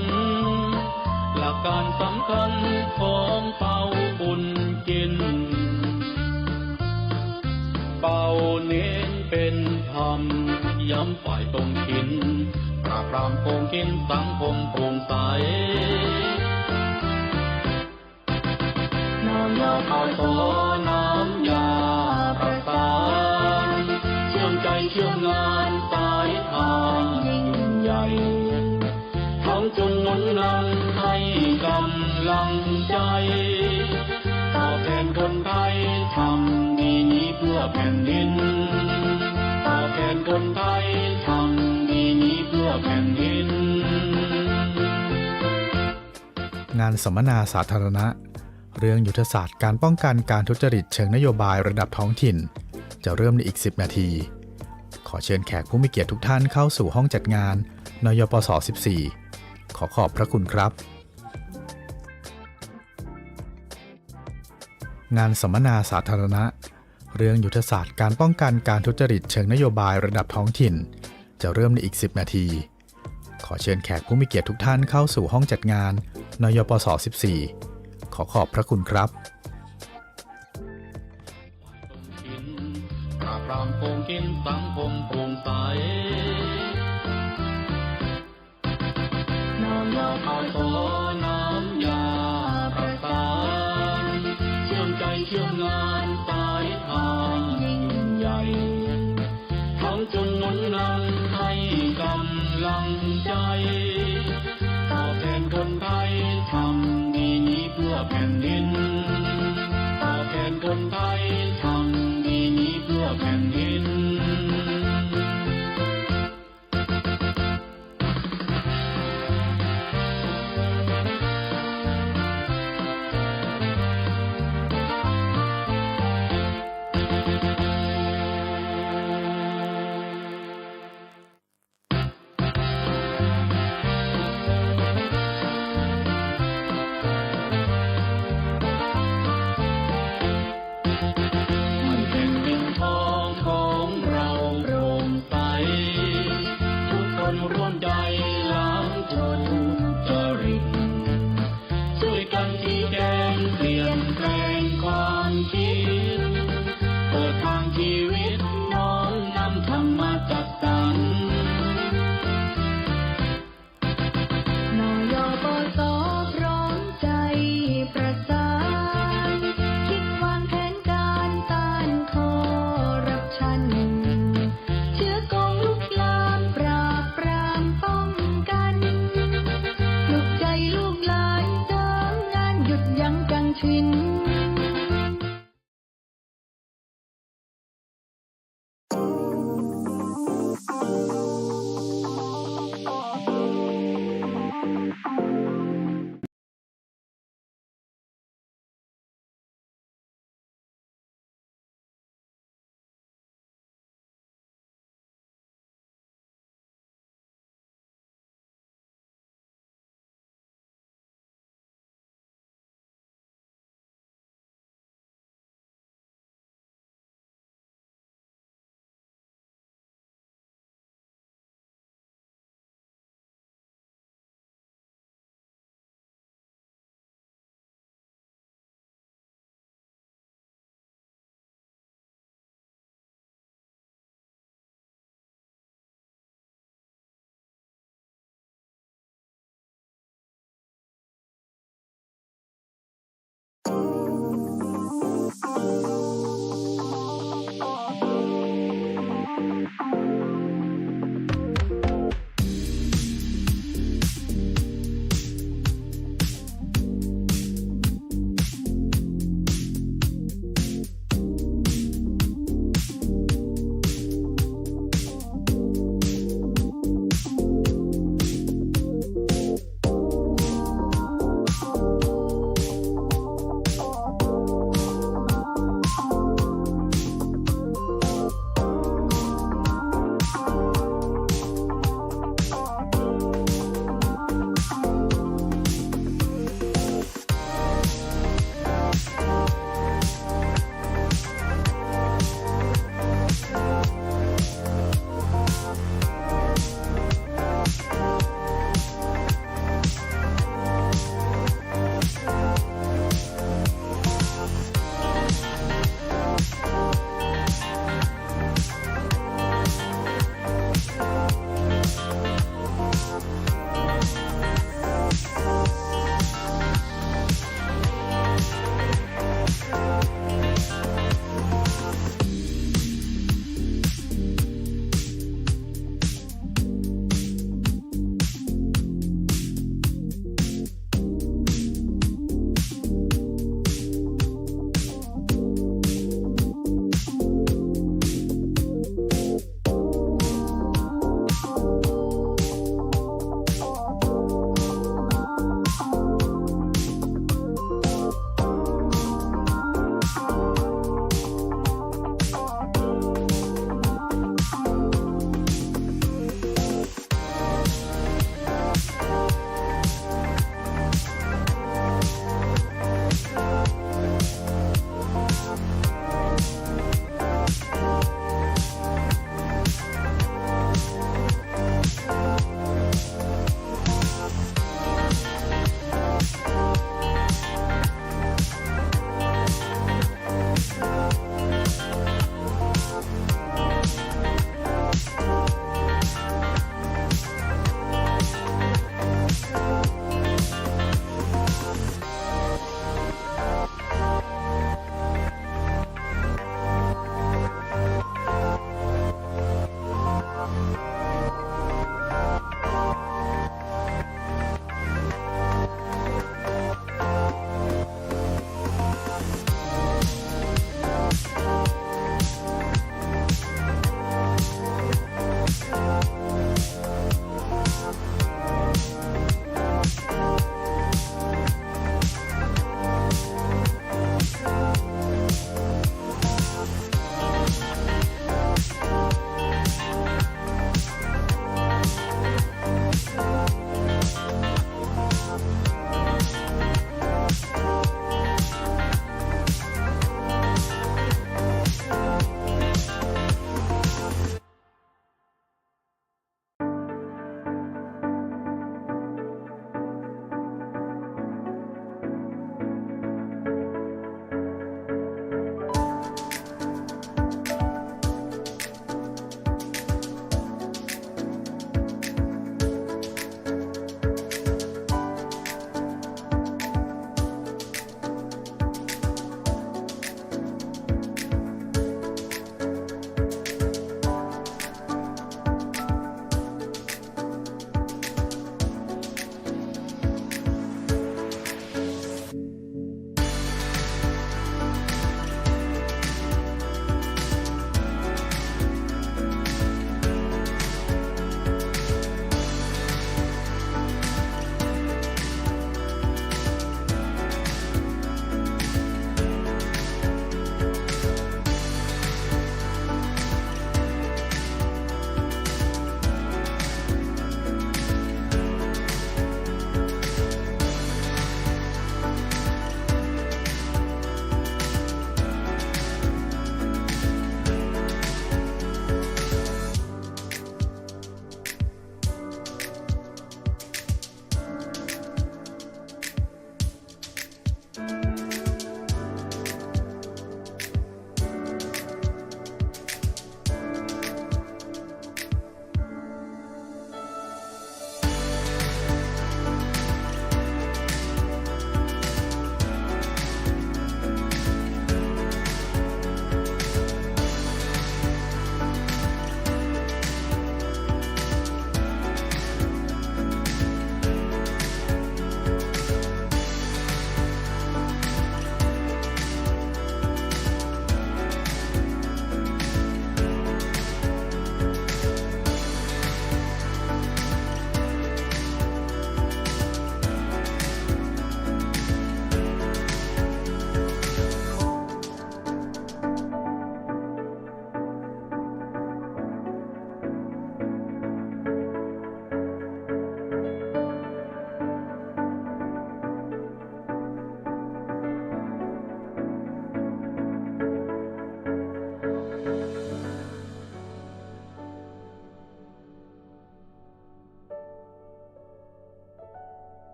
นหลักการสำคัญของเป่าบุญกินเป่าเน้นเป็นธรรมย้ำฝ่ายตรงกินปราบปรามโกงกินสังคมโปร่งใสน้ำยาข้าวสารน้ำยาประสานเชื่อมใจเชื่อมงานสายทานยิ่งใหญ่ทำจนหนุนนำให้กำลังใจตอบแทนคนไทยทำดีนี้เพื่อแผ่นดินตอบแทนคนไทยทำดีนี้เพื่อแผ่นดินงานสัมมนาสาธารณะเรื่องยุทธศาสตร์การป้องกันการทุจริตเชิงนโยบายระดับท้องถิ่นจะเริ่มในอีก10นาทีขอเชิญแขกผู้มีเกียรติทุกท่านเข้าสู่ห้องจัดงานนยปส 14ขอขอบพระคุณครับงานสัมมนาสาธารณะเรื่องยุทธศาสตร์การป้องกันการทุจริตเชิงนโยบายระดับท้องถิ่นจะเริ่มในอีก10นาทีขอเชิญแขกผู้มีเกียรติทุกท่านเข้าสู่ห้องจัดงานนยปส 14ขอขอบพระคุณครับปราบปรามโกงกินสังคมโปร่งใสน้ำยาข้าวสารน้ำยาประสานเชื่อมใจเชื่อมงานสายทานยิ่งใหญ่ทำจนหนุนนำให้กำลังใจตอบแทนคนไทยทำดีนี้เพื่อแผ่นดินตอบแทนคนไทยทำดีนี้เพื่อแผ่นดิน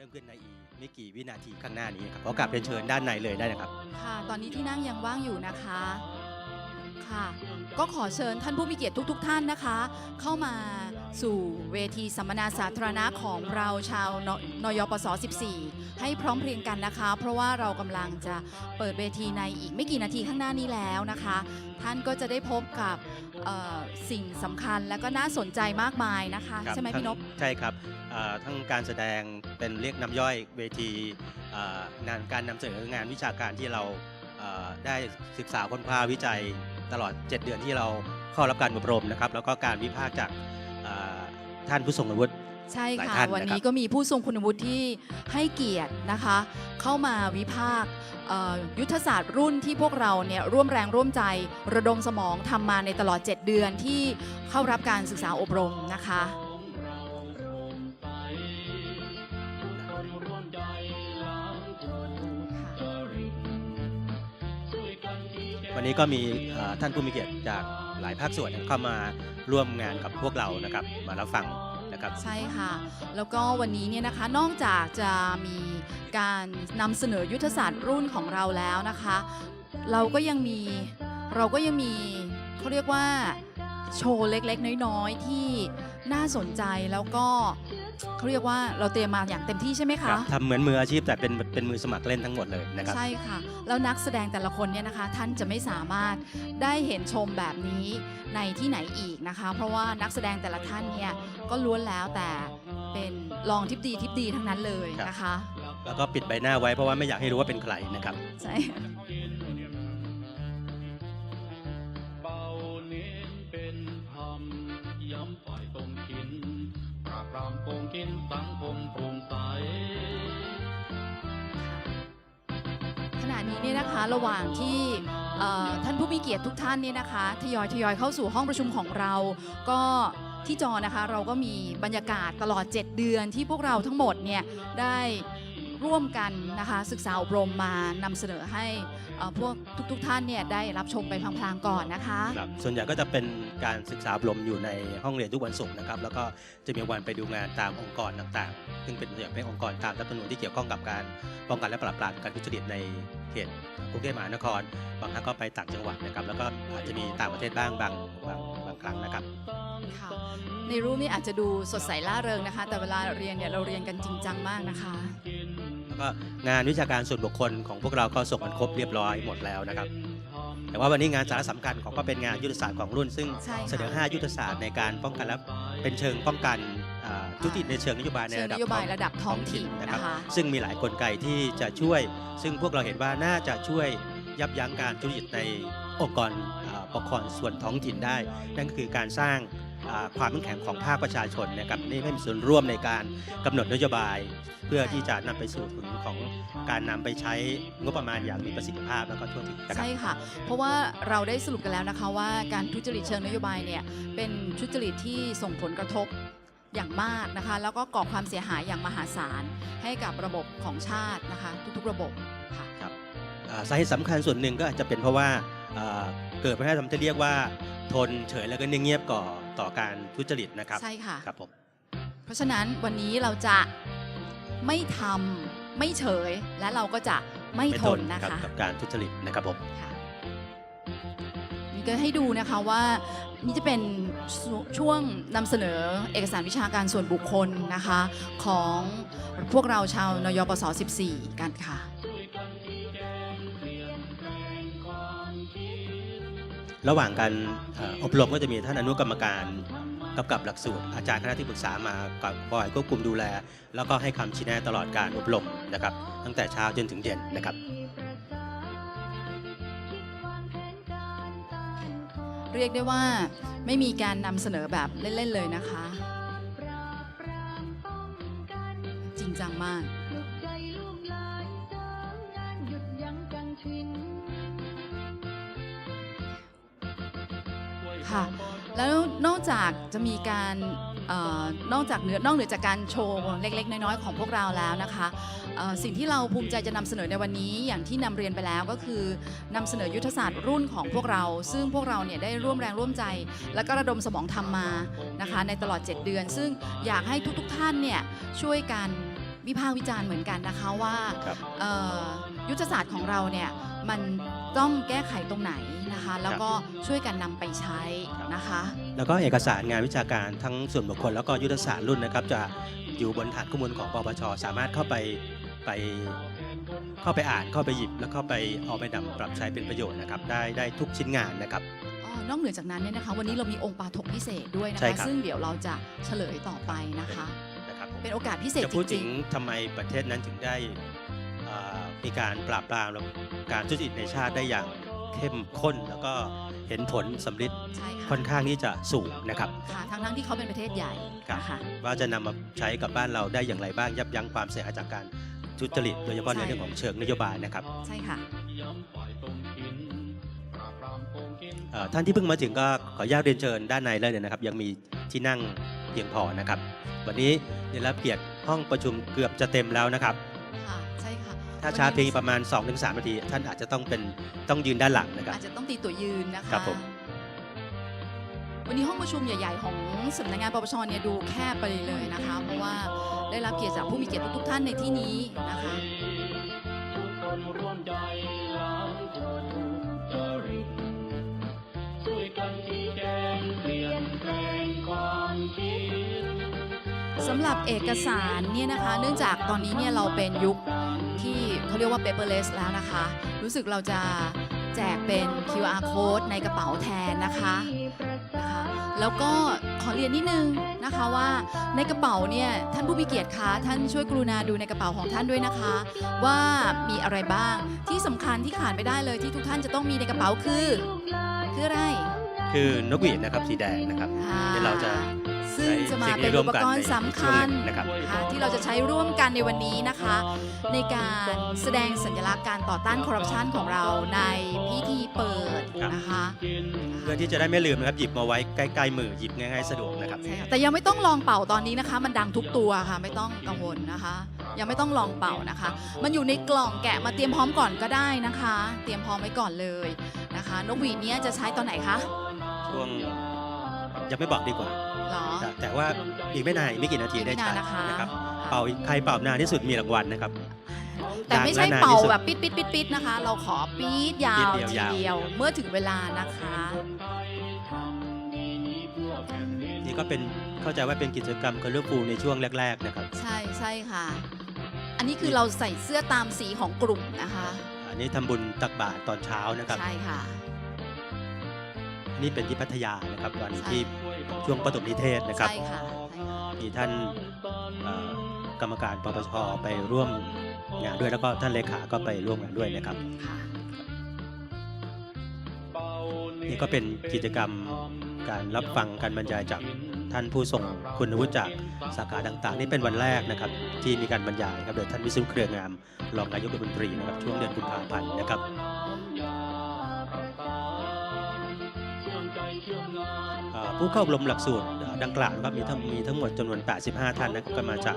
มขึ้นในอีกไม่กี่วินาทีข้างหน้านี้ครับขอกราบเรียนเชิญด้านในเลยได้นะครับค่ะตอนนี้ที่นั่งยังว่างอยู่นะคะค่ะก็ขอเชิญท่านผู้มีเกียรติทุกท่านนะคะเข้ามาสู่เวทีสัมมนาสาธารณะของเราชาวนยปส 14 ให้พร้อมเพรียงกันนะคะเพราะว่าเรากำลังจะเปิดเวทีในอีกไม่กี่นาทีข้างหน้านี้แล้วนะคะท่านก็จะได้พบกับสิ่งสำคัญและก็น่าสนใจมากมายนะคะใช่ไหมพี่นพใช่ครับทั้งการแสดงเป็นเรียกน้ำย่อยเวทีงานการนำเสนองานวิชาการที่เราได้ศึกษาค้นคว้าวิจัยตลอด7 เดือนที่เราเข้ารับการอบรมนะครับแล้วก็การวิพากษ์จากท่านผู้ทรงคุณวุฒิใช่ค่ะวันนี้ก็มีผู้ทรงคุณวุฒิที่ให้เกียรตินะคะเข้ามาวิพากษ์ยุทธศาสตร์รุ่นที่พวกเราเนี่ยร่วมแรงร่วมใจระดมสมองทำมาในตลอด7 เดือนที่เข้ารับการศึกษาอบรมนะคะวันนี้ก็มีท่านผู้มีเกียรติจากหลายภาคส่วนเข้ามาร่วมงานกับพวกเรานะครับมารับฟังนะครับใช่ค่ะแล้วก็วันนี้เนี่ยนะคะนอกจากจะมีการนำเสนอยุทธศาสตร์รุ่นของเราแล้วนะคะเราก็ยังมีเขาเรียกว่าโชว์เล็กๆน้อยๆที่น่าสนใจแล้วก็เขาเรียกว่าเราเตรียมมาอย่างเต็มที่ใช่ไหมคะทำเหมือนมืออาชีพแต่เป็นมือสมัครเล่นทั้งหมดเลยนะครับใช่ค่ะแล้วนักแสดงแต่ละคนเนี่ยนะคะท่านจะไม่สามารถได้เห็นชมแบบนี้ในที่ไหนอีกนะคะเพราะว่านักแสดงแต่ละท่านเนี่ยก็ล้วนแล้วแต่เป็นรองทิพดีทั้งนั้นเลยนะคะแล้วก็ปิดใบหน้าไว้เพราะว่าไม่อยากให้รู้ว่าเป็นใครนะครับใช่ขณะนี้เนี่ยนะคะระหว่างที่ท่านผู้มีเกียรติทุกท่านเนี่ยนะคะทยอยเข้าสู่ห้องประชุมของเราก็ที่จอนะคะเราก็มีบรรยากาศตลอด7 เดือนที่พวกเราทั้งหมดเนี่ยได้ร่วมกันนะคะศึกษาอบรมมานำเสนอให้พวกทุกท่านเนี่ยได้รับชมไปพลางๆก่อนนะคะส่วนใหญ่ก็จะเป็นการศึกษาอบรมอยู่ในห้องเรียนทุกวันศุกร์นะครับแล้วก็จะมีวันไปดูงานตามองค์กรต่างๆซึ่งเป็นอย่างเป็นองค์กรตามรัฐธรรมนูญที่เกี่ยวข้องกับการป้องกันและปราบปรามการทุจริตในเขตกรุงเทพมหานครบางครั้งก็ไปต่างจังหวัดนะครับแล้วก็อาจจะมีต่างประเทศบ้างบางครั้งนะครับค่ะในรูปนี้อาจจะดูสดใสร่าเริงนะคะแต่เวลาเรียนเนี่ยเราเรียนกันจริงจังมากนะคะก็งานวิชาการส่วนบุคคลของพวกเราก็ส่งกันครบเรียบร้อยหมดแล้วนะครับแต่ว่าวันนี้งานสาระสำคัญของก็เป็นงานยุทธศาสตร์ของรุ่นซึ่งเสนอ5 ยุทธศาสตร์ในการป้องกันและเป็นเชิงป้องกันทุจริตในเชิงนโยบายในระดับท้องถิ่นนะครับซึ่งมีหลายกลไกที่จะช่วยซึ่งพวกเราเห็นว่าน่าจะช่วยยับยั้งการทุจริตในองค์กรปกครองส่วนท้องถิ่นได้นั่นก็คือการสร้างความเข้มแข็งของภาคประชาชนนะครับนี่ให้มีส่วนร่วมในการกำหนดนโยบายเพื่อที่จะนำไปสู่ถึงของการนำไปใช้งบประมาณอย่างมีประสิทธิภาพแล้วก็ทั่วถึงใช่ค่ะเพราะว่าเราได้สรุปกันแล้วนะคะว่าการทุจริตเชิงนโยบายเนี่ยเป็นทุจริตที่ส่งผลกระทบอย่างมากนะคะแล้วก็ก่อความเสียหายอย่างมหาศาลให้กับระบบของชาตินะคะทุกๆระบบค่ะครับสาเหตุสำคัญส่วนหนึ่งก็อาจจะเป็นเพราะว่าเกิดปัญหาที่เรียกว่าทนเฉยแล้วก็เงียบก่อต่อการทุจริตนะครับใช่ค่ะครับผมเพราะฉะนั้นวันนี้เราจะไม่ทำไม่เฉยและเราก็จะไม่ทนนะคะกับการทุจริตนะครับผมนี่ก็ให้ดูนะคะว่านี่จะเป็นช่วงนำเสนอเอกสารวิชาการส่วนบุคคลนะคะของพวกเราชาวนยปส 14 กันค่ะระหว่างการอบรมก็จะมีท่านอนุกรรมการกำกับหลักสูตรอาจารย์คณะที่ปรึกษามาคอยควบคุมดูแลแล้วก็ให้คำชี้แนะตลอดการอบรมนะครับตั้งแต่เช้าจนถึงเย็นนะครับเรียกได้ว่าไม่มีการนำเสนอแบบเล่นๆเลยนะคะจริงจังมากค่ะแล้วนอกจากจะมีการนอกเหนือจากการโชว์เล็กๆน้อยๆของพวกเราแล้วนะคะสิ่งที่เราภูมิใจจะนำเสนอในวันนี้อย่างที่นำเรียนไปแล้วก็คือนำเสนอยุทธศาสตร์รุ่นของพวกเราซึ่งพวกเราเนี่ยได้ร่วมแรงร่วมใจและก็ระดมสมองทำมานะคะในตลอด7 เดือนซึ่งอยากให้ทุกท่านเนี่ยช่วยกันว วิพากษ์วิจารณ์เหมือนกันนะคะว่ายุทธศาสตร์ของเราเนี่ยมันต้องแก้ไขตรงไหนนะคะแล้วก็ช่วยกันนำไปใช้นะคะแล้วก็เอกสารงานวิชาการทั้งส่วนบุคคลแล้วก็ยุทธศาสตร์รุ่นนะครับจะอยู่บนฐานข้อมูลของปปช.สามารถเข้าไปอ่านเข้าไปหยิบแล้วเข้าไปเอาไปนำปรับใช้เป็นประโยชน์นะครับได้ทุกชิ้นงานนะครับนอกเหนือจากนั้นเนี่ยนะคะวันนี้เรามีองค์ปาฐกพิเศษด้วยนะคะซึ่งเดี๋ยวเราจะเฉลยต่อไปนะคะเป็นโอกาสพิเศษจริงๆจะพูดถึงทำไมประเทศนั้นถึงได้มีการปราบปรามการทุจริตในชาติได้อย่างเข้มข้นแล้วก็เห็นผลสำเร็จค่อนข้างที่จะสูงนะครับทั้งที่เขาเป็นประเทศใหญ่นะคะว่าจะนำมาใช้กับบ้านเราได้อย่างไรบ้างยับยั้งความเสียหายจากการทุจริตโดยเฉพาะในเรื่องของเชิงนโยบายนะครับใช่ค่ะท่านที่เพิ่งมาถึงก็ขออนุญาตเรียนเชิญด้านในเลยนะครับยังมีที่นั่งเพียงพอนะครับวันนี้ได้รับเกียรติห้องประชุมเกือบจะเต็มแล้วนะครับใช่ค่ะถ้าช้าเพียงประมาณ 2-3 นาทีท่านอาจจะต้องยืนด้านหลังนะครับอาจจะต้องตีตัวยืนนะคะครับผมวันนี้ห้องประชุมใหญ่ๆของสำนักงานปปช.เนี่ยดูแคบไปเลยนะคะเพราะว่าได้รับเกียรติจากผู้มีเกียรติทุกท่านในที่นี้นะคะสำหรับเอกสารเนี่ยนะคะเนื่องจากตอนนี้เนี่ยเราเป็นยุคที่เขาเรียกว่า paperless แล้วนะคะรู้สึกเราจะแจกเป็น QR code ในกระเป๋าแทนนะคะแล้วก็ขอเรียนนิดนึงนะคะว่าในกระเป๋าเนี่ยท่านผู้มีเกียรติคะท่านช่วยกรุณาดูในกระเป๋าของท่านด้วยนะคะว่ามีอะไรบ้างที่สำคัญที่ขาดไม่ได้เลยที่ทุกท่านจะต้องมีในกระเป๋าคืออะไรคือนกหวีดนะครับสีแดงนะครับที่เราจะซึ่งจะมาเป็นอุปกรณ์สำคัญที่เราจะใช้ร่วมกันในวันนี้นะคะในการแสดงสัญลักษณ์การต่อต้านคอร์รัปชันของเราในพิธีเปิดนะคะเพื่อที่จะได้ไม่ลืมนะครับหยิบมาไว้ใกล้ๆมือหยิบง่ายๆสะดวกนะครับแต่ยังไม่ต้องลองเป่าตอนนี้นะคะมันดังทุกตัวค่ะไม่ต้องกังวลนะคะยังไม่ต้องลองเป่านะคะมันอยู่ในกล่องแกะมาเตรียมพร้อมก่อนก็ได้นะคะเตรียมพร้อมไว้ก่อนเลยนะคะนกหวีดนี้จะใช้ตอนไหนคะช่วงยังไม่บอกดีกว่าแต่ว่าอีกไม่นานไม่กี่นาทีได้ใช้นะครับเป่าใครเป่านานที่สุดมีรางวัลนะครับแต่ไม่ใช่เป่าแบบปิดนะคะเราขอปี๊ดยาวทีเดียวเมื่อถึงเวลานะคะนี่ก็เป็นเข้าใจว่าเป็นกิจกรรมคอลเลอร์ฟูลในช่วงแรกๆนะครับใช่ค่ะอันนี้คือเราใส่เสื้อตามสีของกลุ่มนะคะอันนี้ทำบุญตักบาตรตอนเช้านะครับใช่ค่ะนี่เป็นที่พัทยานะครับวันที่ช่วงปฐมนิเทศนะครับมีท่านกรรมการปปช.ไปร่วมงานด้วยแล้วก็ท่านเลขาก็ไปร่วมงานด้วยนะครับนี่ก็เป็นกิจกรรมการรับฟังการบรรยายจากท่านผู้ทรงคุณวุฒิจากสาขาต่างๆนี่เป็นวันแรกนะครับที่มีการบรรยายครับโดยท่านวิศนุเครืองามรองนายกรัฐมนตรีนะครับช่วงเดือนกุมภาพันธ์นะครับผู้เข้าอบรมหลักสูตรดังกล่าวนะครับมีทั้งหมดจำนวน85ท่านนะครับก็มาจาก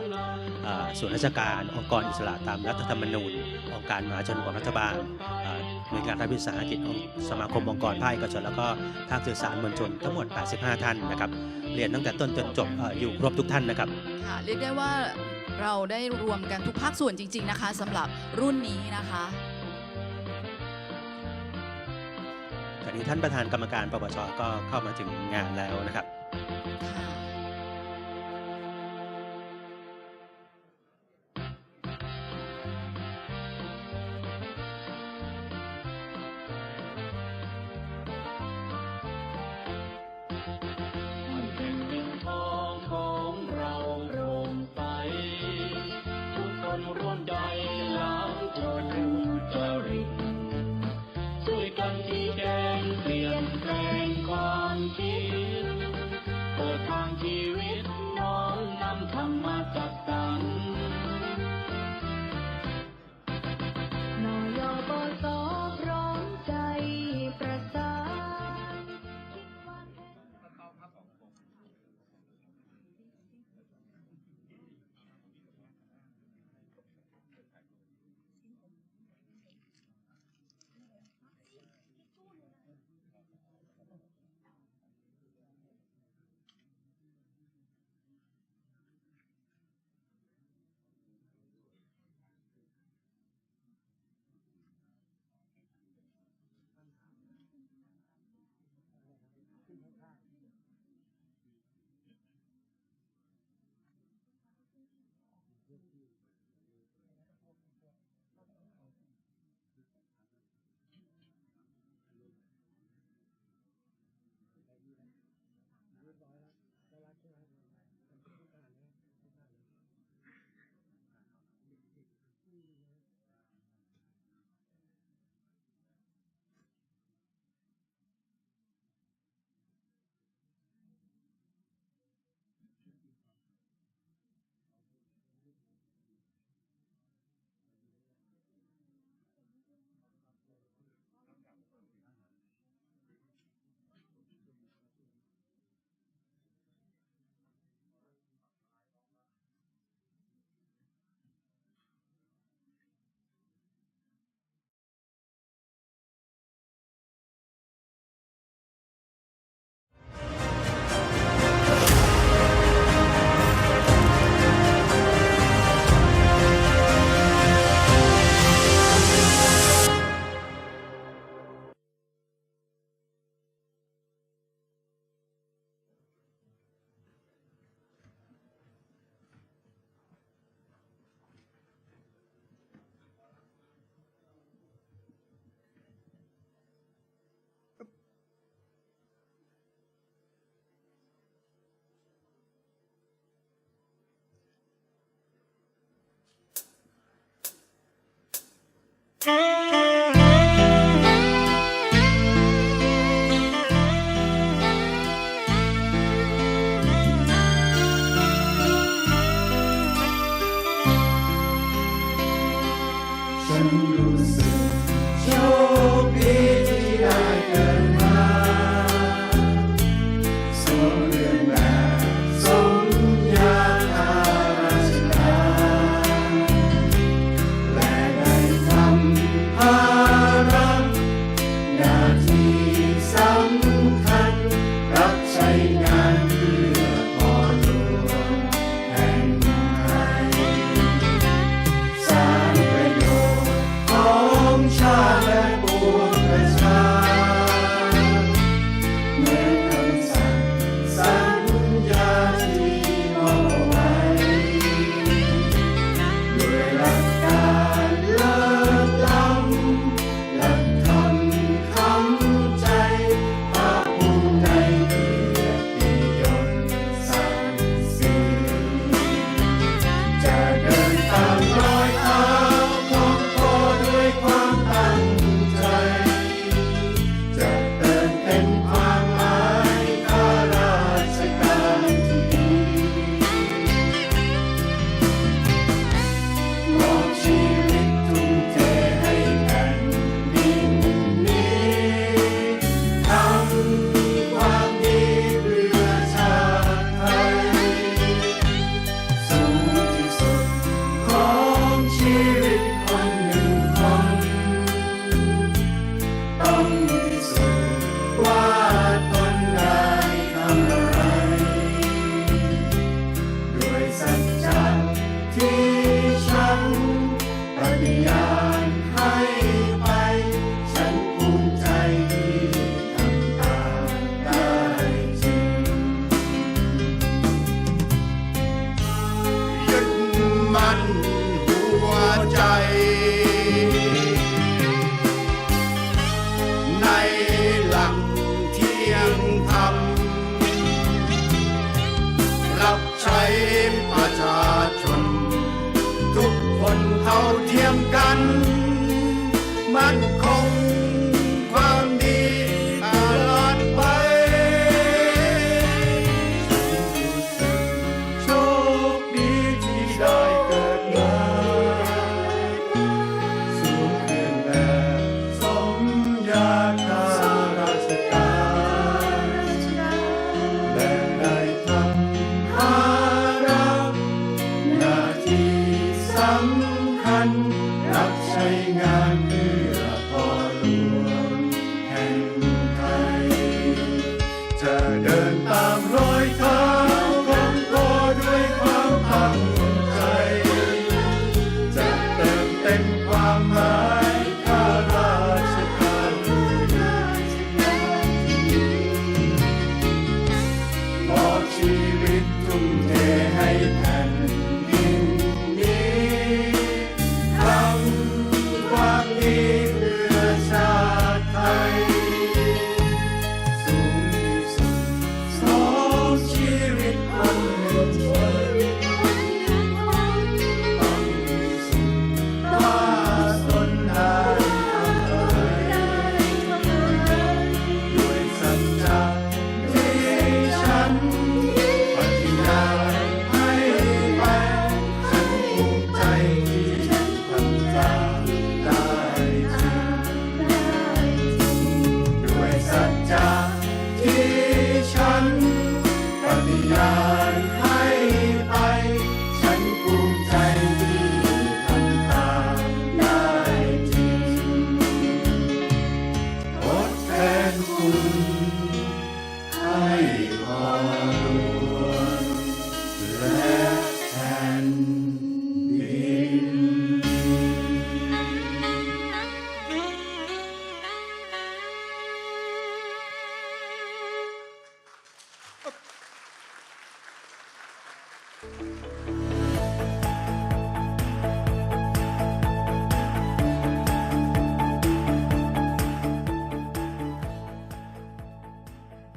ส่วนราชการองค์กรอิสระตามรัฐธรรมนูญองค์การมหาชนของรัฐบาลหน่วยงานรัฐวิสาหกิจสมาคมองค์กรภาคเอกชนแล้วก็ภาคสื่อสารมวลชนทั้งหมด85ท่านนะครับเรียนตั้งแต่ต้นจนจบอยู่ครบทุกท่านนะครับค่ะเรียกได้ว่าเราได้รวมกันทุกภาคส่วนจริงๆนะคะสำหรับรุ่นนี้นะคะตอนนี้ท่านประธานกรรมการปปช.ก็เข้ามาถึงงานแล้วนะครับเปลี่ยนแปลงความคิดเปิดทาง เทียมกันมั่นคงความดีตลอดไปโชคดีที่ได้เกิดมาสู่เพียงแต่สมญาข้าราชการและได้ทำภาระหน้าที่สำคัญรับใช้งานเพื่อพ่อหลวงแห่งไทยจะเดินตามรอยเท้าของพ่อด้วยความตั้งใจจะเติมเต็มความหมายข้าราชการมอบชีวิตทุ่มเทให้แผ่นดินนี้ทำความดีเพื่อชาติไทยสูงที่สุดของชีวิตคนหนึ่งต้องมีสุขถ้าตนได้ทำด้วยสัจจะที่ฉันปฏิญาณให้ไปฉันภูมิใจที่ทำตามได้จริงด้วยสัจจะที่ฉันปฏิญาณให้ไปฉันภูมิใจที่ทำตามได้จริงทดแทนคุณให้พ่อหลวงและแผ่นดิน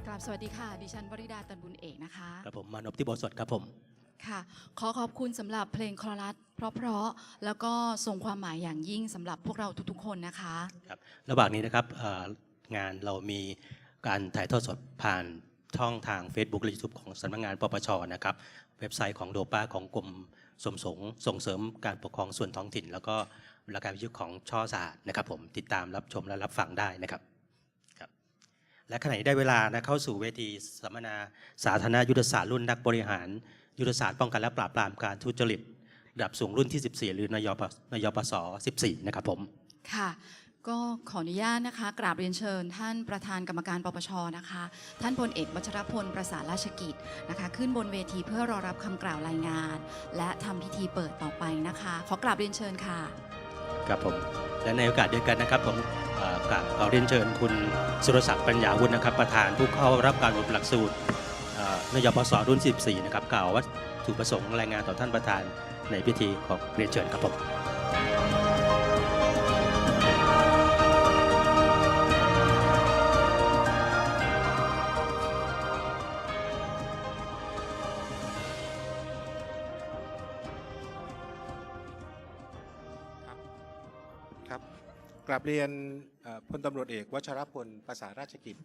กราบสวัสดีค่ะ ดิฉันวริดาตันบุญเอกนะคะ ครับผมมานพที่โบสถครับผม ค่ะ ขอขอบคุณสำหรับเพลงคลอรัสเพราะๆแล้วก็ทรงความหมายอย่างยิ่งสำหรับพวกเราทุกๆคนนะคะ ครับระหว่างนี้นะครับงานเรามีการถ่ายทอดสดผ่านช่องทาง Facebook และ YouTube ของสำนักงานปปชนะครับเว็บไซต์ของโดป้าของกรมส่งเสริมการปกครองส่วนท้องถิ่น แล้วก็รายการวิทยุของช่อศาสตร์นะครับผมติดตามรับชมและรับฟังได้นะครับครับและขณะนี้ได้เวลานะเข้าสู่เวทีสัมมนาสาธารณยุทธศาสตร์รุ่นนักบริหารยุทธศาสตร์ป้องกันและปราบปรามการทุจริตระดับสูงรุ่นที่ 14 หรือนยปส 14 นะครับผม ค่ะ ก็ขออนุญาตนะคะ กราบเรียนเชิญท่านประธานกรรมการปปชนะคะ ท่านพลเอกวัชรพลประสานราชกิจนะคะ ขึ้นบนเวทีเพื่อรอรับคำกล่าวรายงาน และทำพิธีเปิดต่อไปนะคะ ขอกราบเรียนเชิญค่ะ ครับผมและในโอกาสเดียวกันนะครับผมขอเรียนเชิญคุณสุรศักดิ์ปัญญาวุฒินะครับประธานผู้เข้ารับการอบรมหลักสูตรนยปสรุ่น 14 นะครับกล่าวว่าถูกประสงค์รายงานต่อท่านประธานในพิธีขอเรียนเชิญครับผมครับกราบเรียนพลตำรวจเอกวชรพลประสานราชกิจ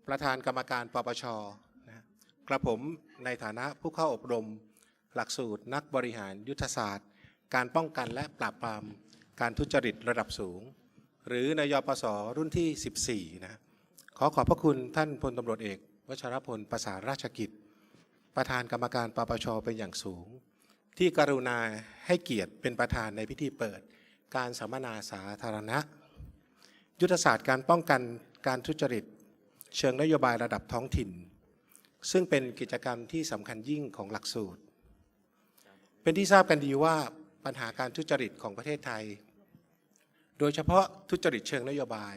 ประธานกรรมการปปชนะกระผมในฐานะผู้เข้าอบรมหลักสูตรนักบริหารยุทธศาสตร์การป้องกันและปราบปรามการทุจริตระดับสูงหรือนยปสรุ่นที่ 14 นะขอบพระคุณท่านพลตำรวจเอกวชรพลประสานราชกิจประธานกรรมการปปชเป็นอย่างสูงที่กรุณาให้เกียรติเป็นประธานในพิธีเปิดการสัมมนาสาธารณะยุทธศาสตร์การป้องกันการทุจริตเชิงนโยบายระดับท้องถิ่นซึ่งเป็นกิจกรรมที่สำคัญยิ่งของหลักสูตรเป็นที่ทราบกันดีว่าปัญหาการทุจริตของประเทศไทยโดยเฉพาะทุจริตเชิงนโยบาย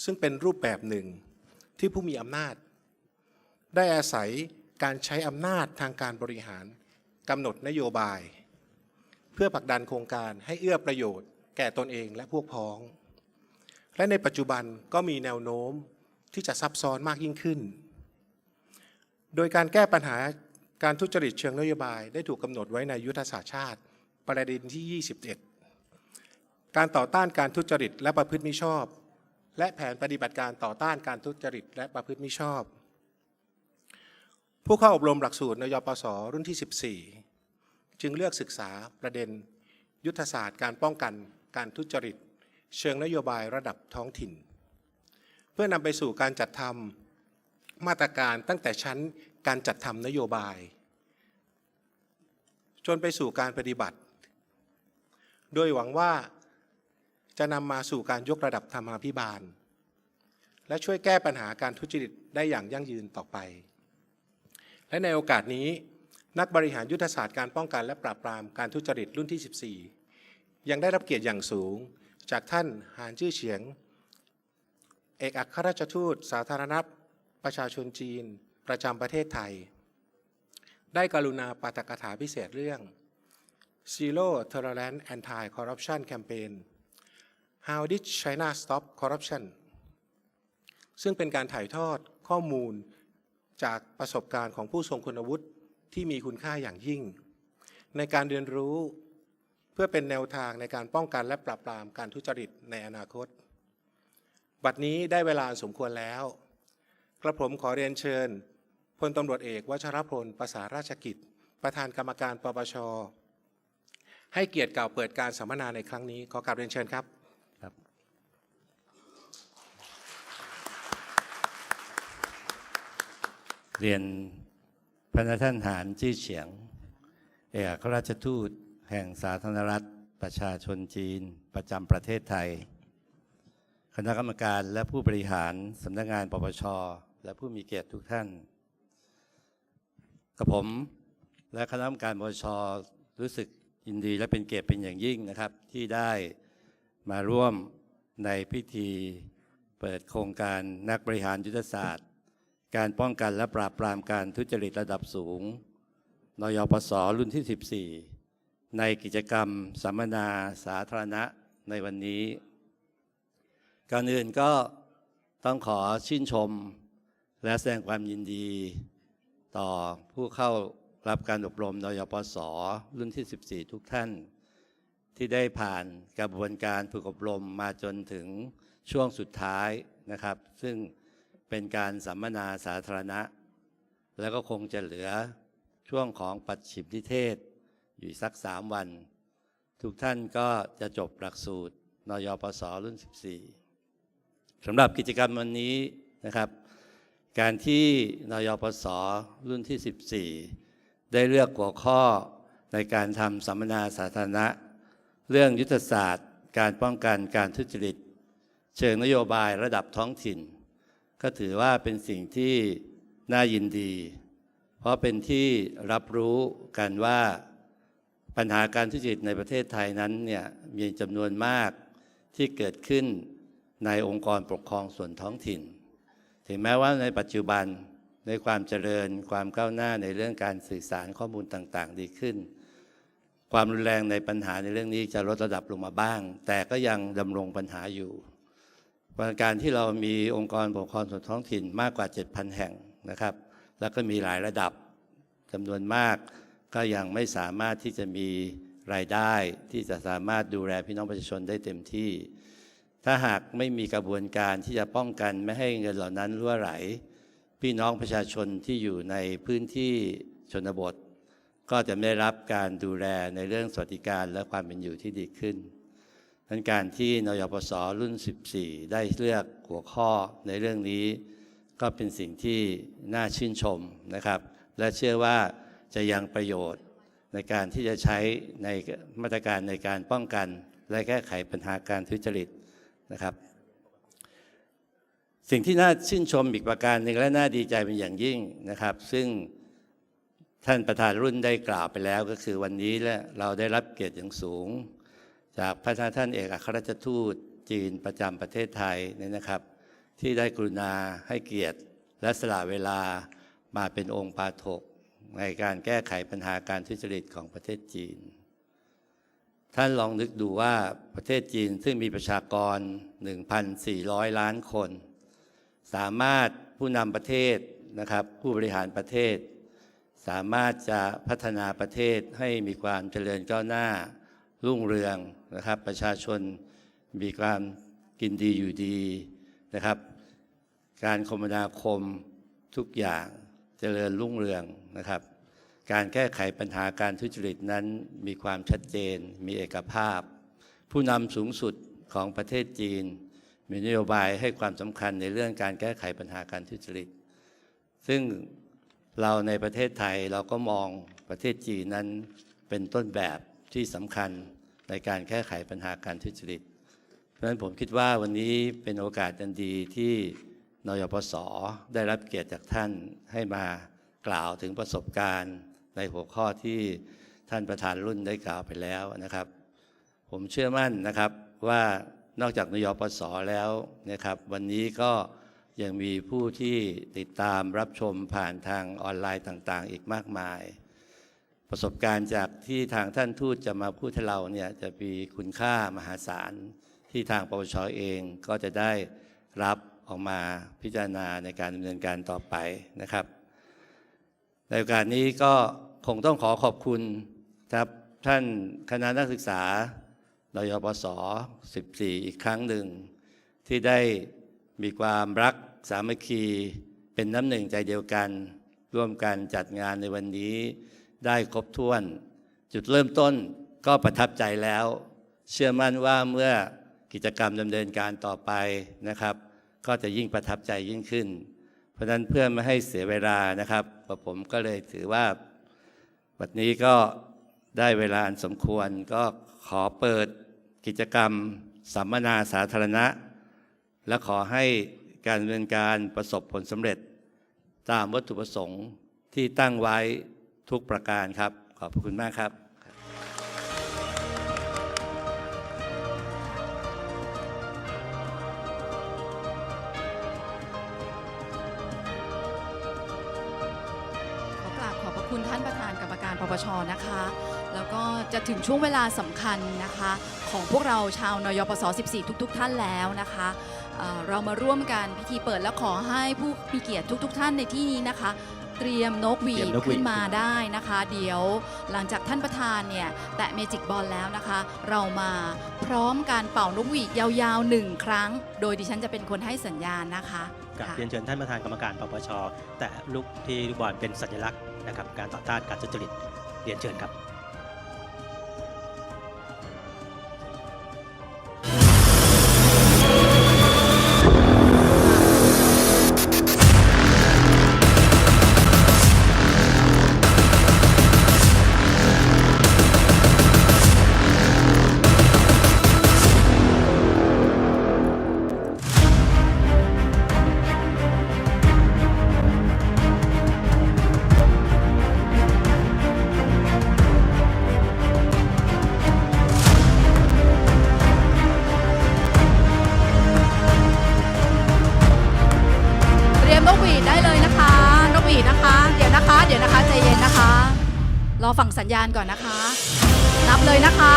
ซึ่งเป็นรูปแบบหนึ่งที่ผู้มีอำนาจได้อาศัยการใช้อำนาจทางการบริหารกำหนดนโยบายเพื่อผลักดันโครงการให้เอื้อประโยชน์แก่ตนเองและพวกพ้องและในปัจจุบันก็มีแนวโน้มที่จะซับซ้อนมากยิ่งขึ้นโดยการแก้ปัญหาการทุจริตเชิงนโยบายได้ถูกกำหนดไว้ในยุทธศาสตร์ชาติ ประเด็นที่ 21 การต่อต้านการทุจริตและประพฤติมิชอบและแผนปฏิบัติการต่อต้านการทุจริตและประพฤติมิชอบผู้เข้าอบรมหลักสูตรนยปสรุ่นที่ 14จึงเลือกศึกษาประเด็นยุทธศาสตร์การป้องกันการทุจริตเชิงนโยบายระดับท้องถิ่นเพื่อนำไปสู่การจัดทำมาตรการตั้งแต่ชั้นการจัดทำนโยบายจนไปสู่การปฏิบัติโดยหวังว่าจะนำมาสู่การยกระดับธรรมาภิบาลและช่วยแก้ปัญหาการทุจริตได้อย่างยั่งยืนต่อไปและในโอกาสนี้นักบริหารยุทธศาสตร์การป้องกันและปราบปรามการทุจริตรุ่นที่ 14ยังได้รับเกียรติอย่างสูงจากท่านหานจื้อเฉียงเอกอัครราชทูตสาธารณรัฐประชาชนจีนประจำประเทศไทยได้กรุณาปาฐกถาพิเศษเรื่อง Zero Tolerance Anti-Corruption Campaign How did China Stop Corruption ซึ่งเป็นการถ่ายทอดข้อมูลจากประสบการณ์ของผู้ทรงคุณวุฒิที่มีคุณค่าอย่างยิ่งในการเรียนรู้เพื่อเป็นแนวทางในการป้องกันและปราบปรามการทุจริตในอนาคตบัดนี้ได้เวลาสมควรแล้วกระผมขอเรียนเชิญพลตำรวจเอกวชรพลประสาราชกิจประธานกรรมการปปชให้เกียรติกล่าวเปิดการสัมมนาในครั้งนี้ขอกราบเรียนเชิญครับเรียนพระท่านหานจื้อเฉียงเอกอัครราชทูตแห่งสาธารณรัฐประชาชนจีนประจำประเทศไทยคณะกรรมการและผู้บริหารสำนักงานปปชและผู้มีเกียรติทุกท่านกับผมและคณะกรรมการปปชรู้สึกยินดีและเป็นเกียรติเป็นอย่างยิ่งนะครับที่ได้มาร่วมในพิธีเปิดโครงการนักบริหารยุทธศาสตร์การป้องกันและปราบปรามการทุจริตระดับสูงนยปสรุ่นที่ 14ในกิจกรรมสัมมนาสาธารณะในวันนี้ก่อนอื่นก็ต้องขอชื่นชมและแสดงความยินดีต่อผู้เข้ารับการอบรมนยปสรุ่นที่ 14ทุกท่านที่ได้ผ่านกระบวนการฝึกอบรมมาจนถึงช่วงสุดท้ายนะครับซึ่งเป็นการสัมมนาสาธารณะแล้วก็คงจะเหลือช่วงของปัจฉิมนิเทศอยู่สัก3 วันทุกท่านก็จะจบหลักสูตรนยปสรุ่น 14สำหรับกิจกรรมวันนี้นะครับการที่นยปสรุ่นที่ 14ได้เลือกหัวข้อในการทำสัมมนาสาธารณะเรื่องยุทธศาสตร์การป้องกันการทุจริตเชิงนโยบายระดับท้องถิ่นก็ถือว่าเป็นสิ่งที่น่ายินดีเพราะเป็นที่รับรู้กันว่าปัญหาการทุจริตในประเทศไทยนั้นเนี่ยมีจำนวนมากที่เกิดขึ้นในองค์กรปกครองส่วนท้องถิ่นถึงแม้ว่าในปัจจุบันในความเจริญความก้าวหน้าในเรื่องการสื่อสารข้อมูลต่างๆดีขึ้นความรุนแรงในปัญหาในเรื่องนี้จะลดระดับลงมาบ้างแต่ก็ยังดำรงปัญหาอยู่การที่เรามีองค์กรปกครองส่วนท้องถิ่นมากกว่า 7,000 แห่งนะครับแล้วก็มีหลายระดับจำนวนมากก็ยังไม่สามารถที่จะมีรายได้ที่จะสามารถดูแลพี่น้องประชาชนได้เต็มที่ถ้าหากไม่มีกระบวนการที่จะป้องกันไม่ให้เงินเหล่านั้นรั่วไหลพี่น้องประชาชนที่อยู่ในพื้นที่ชนบทก็จะไม่ได้รับการดูแลในเรื่องสวัสดิการและความเป็นอยู่ที่ดีขึ้นดังนั้นการที่นยปสรุ่น 14ได้เลือกหัวข้อในเรื่องนี้ก็เป็นสิ่งที่น่าชื่นชมนะครับและเชื่อว่าจะยังประโยชน์ในการที่จะใช้ในมาตรการในการป้องกันและแก้ไขปัญหาการทุจริตนะครับสิ่งที่น่าชื่นชมอีกประการหนึ่งและน่าดีใจเป็นอย่างยิ่งนะครับซึ่งท่านประธานรุ่นได้กล่าวไปแล้วก็คือวันนี้และเราได้รับเกียรติอย่างสูงจากพระท่านเอกอัครราชทูตจีนประจำประเทศไทยนี่นะครับที่ได้กรุณาให้เกียรติและสละเวลามาเป็นองค์ปาฐกในการแก้ไขปัญหาการทุจริตของประเทศจีนท่านลองนึกดูว่าประเทศจีนซึ่งมีประชากร 1,400 ล้านคนสามารถผู้นำประเทศนะครับผู้บริหารประเทศ สามารถจะพัฒนาประเทศให้มีความเจริญก้าวหน้ารุ่งเรืองนะครับประชาชนมีความกินดีอยู่ดีนะครับการคมนาคมทุกอย่างเจริญรุ่งเรืองนะครับการแก้ไขปัญหาการทุจริตนั้นมีความชัดเจนมีเอกภาพผู้นำสูงสุดของประเทศจีนมีนโยบายให้ความสำคัญในเรื่องการแก้ไขปัญหาการทุจริตซึ่งเราในประเทศไทยเราก็มองประเทศจีนนั้นเป็นต้นแบบที่สำคัญในการแก้ไขปัญหาการทุจริตเพราะฉะนั้นผมคิดว่าวันนี้เป็นโอกาสอันดีที่นยปส.ได้รับเกียรติจากท่านให้มากล่าวถึงประสบการณ์ในหัวข้อที่ท่านประธานรุ่นได้กล่าวไปแล้วนะครับผมเชื่อมั่นนะครับว่านอกจากนยปส.แล้วนะครับวันนี้ก็ยังมีผู้ที่ติดตามรับชมผ่านทางออนไลน์ต่างๆอีกมากมายประสบการณ์จากที่ทางท่านทูตจะมาพูดให้เราเนี่ยจะมีคุณค่ามหาศาลที่ทางปปช.เองก็จะได้รับออกมาพิจารณาในการดำเนินการต่อไปนะครับในโอกาสนี้ก็คงต้องขอขอบคุณครับท่านคณะนักศึกษานยปส. 14อีกครั้งหนึ่งที่ได้มีความรักสามัคคีเป็นน้ำหนึ่งใจเดียวกันร่วมกันจัดงานในวันนี้ได้ครบถ้วนจุดเริ่มต้นก็ประทับใจแล้วเชื่อมั่นว่าเมื่อกิจกรรมดำเนินการต่อไปนะครับก็จะยิ่งประทับใจยิ่งขึ้นเพราะฉะนั้นเพื่อไม่ให้เสียเวลานะครับผมก็เลยถือว่าวันนี้ก็ได้เวลาอันสมควรก็ขอเปิดกิจกรรมสัมมนาสาธารณะและขอให้การดำเนินการประสบผลสำเร็จตามวัตถุประสงค์ที่ตั้งไว้ทุกประการครับขอบคุณมากครับขอบพระคุณท่านประธานกรรมการปปช.นะคะแล้วก็จะถึงช่วงเวลาสำคัญนะคะของพวกเราชาวนยปส. 14ทุกท่านแล้วนะคะเรามาร่วมกันพิธีเปิดและขอให้ผู้มีเกียรติทุกท่านในที่นี้นะคะเตรียมนกหวีดขึ้นมาได้นะคะเดี๋ยวหลังจากท่านประธานเนี่ยแตะเมจิกบอลแล้วนะคะเรามาพร้อมการเป่านกหวีดยาวๆ1ครั้งโดยดิฉันจะเป็นคนให้สัญญาณนะคะกับเรียนเชิญท่านประธานกรรมการปปช.แต่ลูกที่ลูกบอลเป็นสัญลักษณ์นะครับการต่อต้านการทุจริตเรียนเชิญครับรอฟังสัญญาณก่อนนะคะนับเลยนะคะ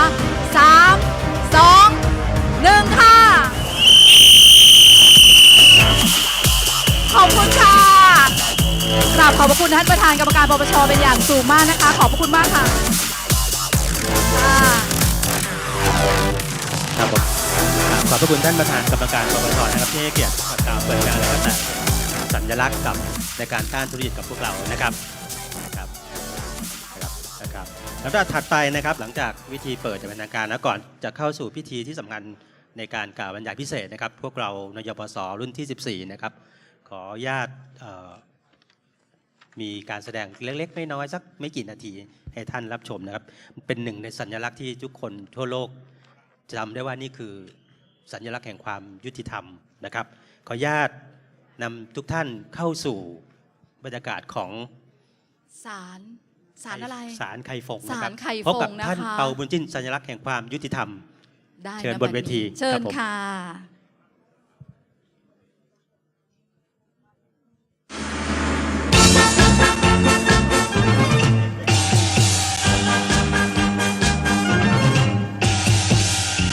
3 2 1ค่ะขอบคุณค่ะกราบขอบพระคุณท่านประธานกรรมการปปช.เป็นอย่างสูงมากนะคะขอบพระคุณมากค่ะครับผมขอบพระคุณท่านประธานกรรมการปปช.นะครับที่ให้เกียรติกล่าวเปิดงานและก็แต่สัญลักษณ์กับในการต้านทุจริตกับพวกเรานะครับลำดับถัดไปนะครับหลังจากวิธีเปิดอย่างเป็นทางการแล้วก่อนจะเข้าสู่พิธีที่สำคัญในการกล่าวบรรยายพิเศษนะครับพวกเรานยปส.รุ่นที่14นะครับขออนุญาตมีการแสดงเล็กๆน้อยๆสักไม่กี่นาทีให้ท่านรับชมนะครับเป็นหนึ่งในสัญลักษณ์ที่ทุกคนทั่วโลกจำได้ว่านี่คือสัญลักษณ์แห่งความยุติธรรมนะครับขออนุญาตนำทุกท่านเข้าสู่บรรยากาศของศาลอะไรศาลไข่ฟงนะครับพบกับท่านเปาบุญจิ้นสัญลักษณ์แห่งความยุติธรรมเชิญบนเวทีเชิญค่ะ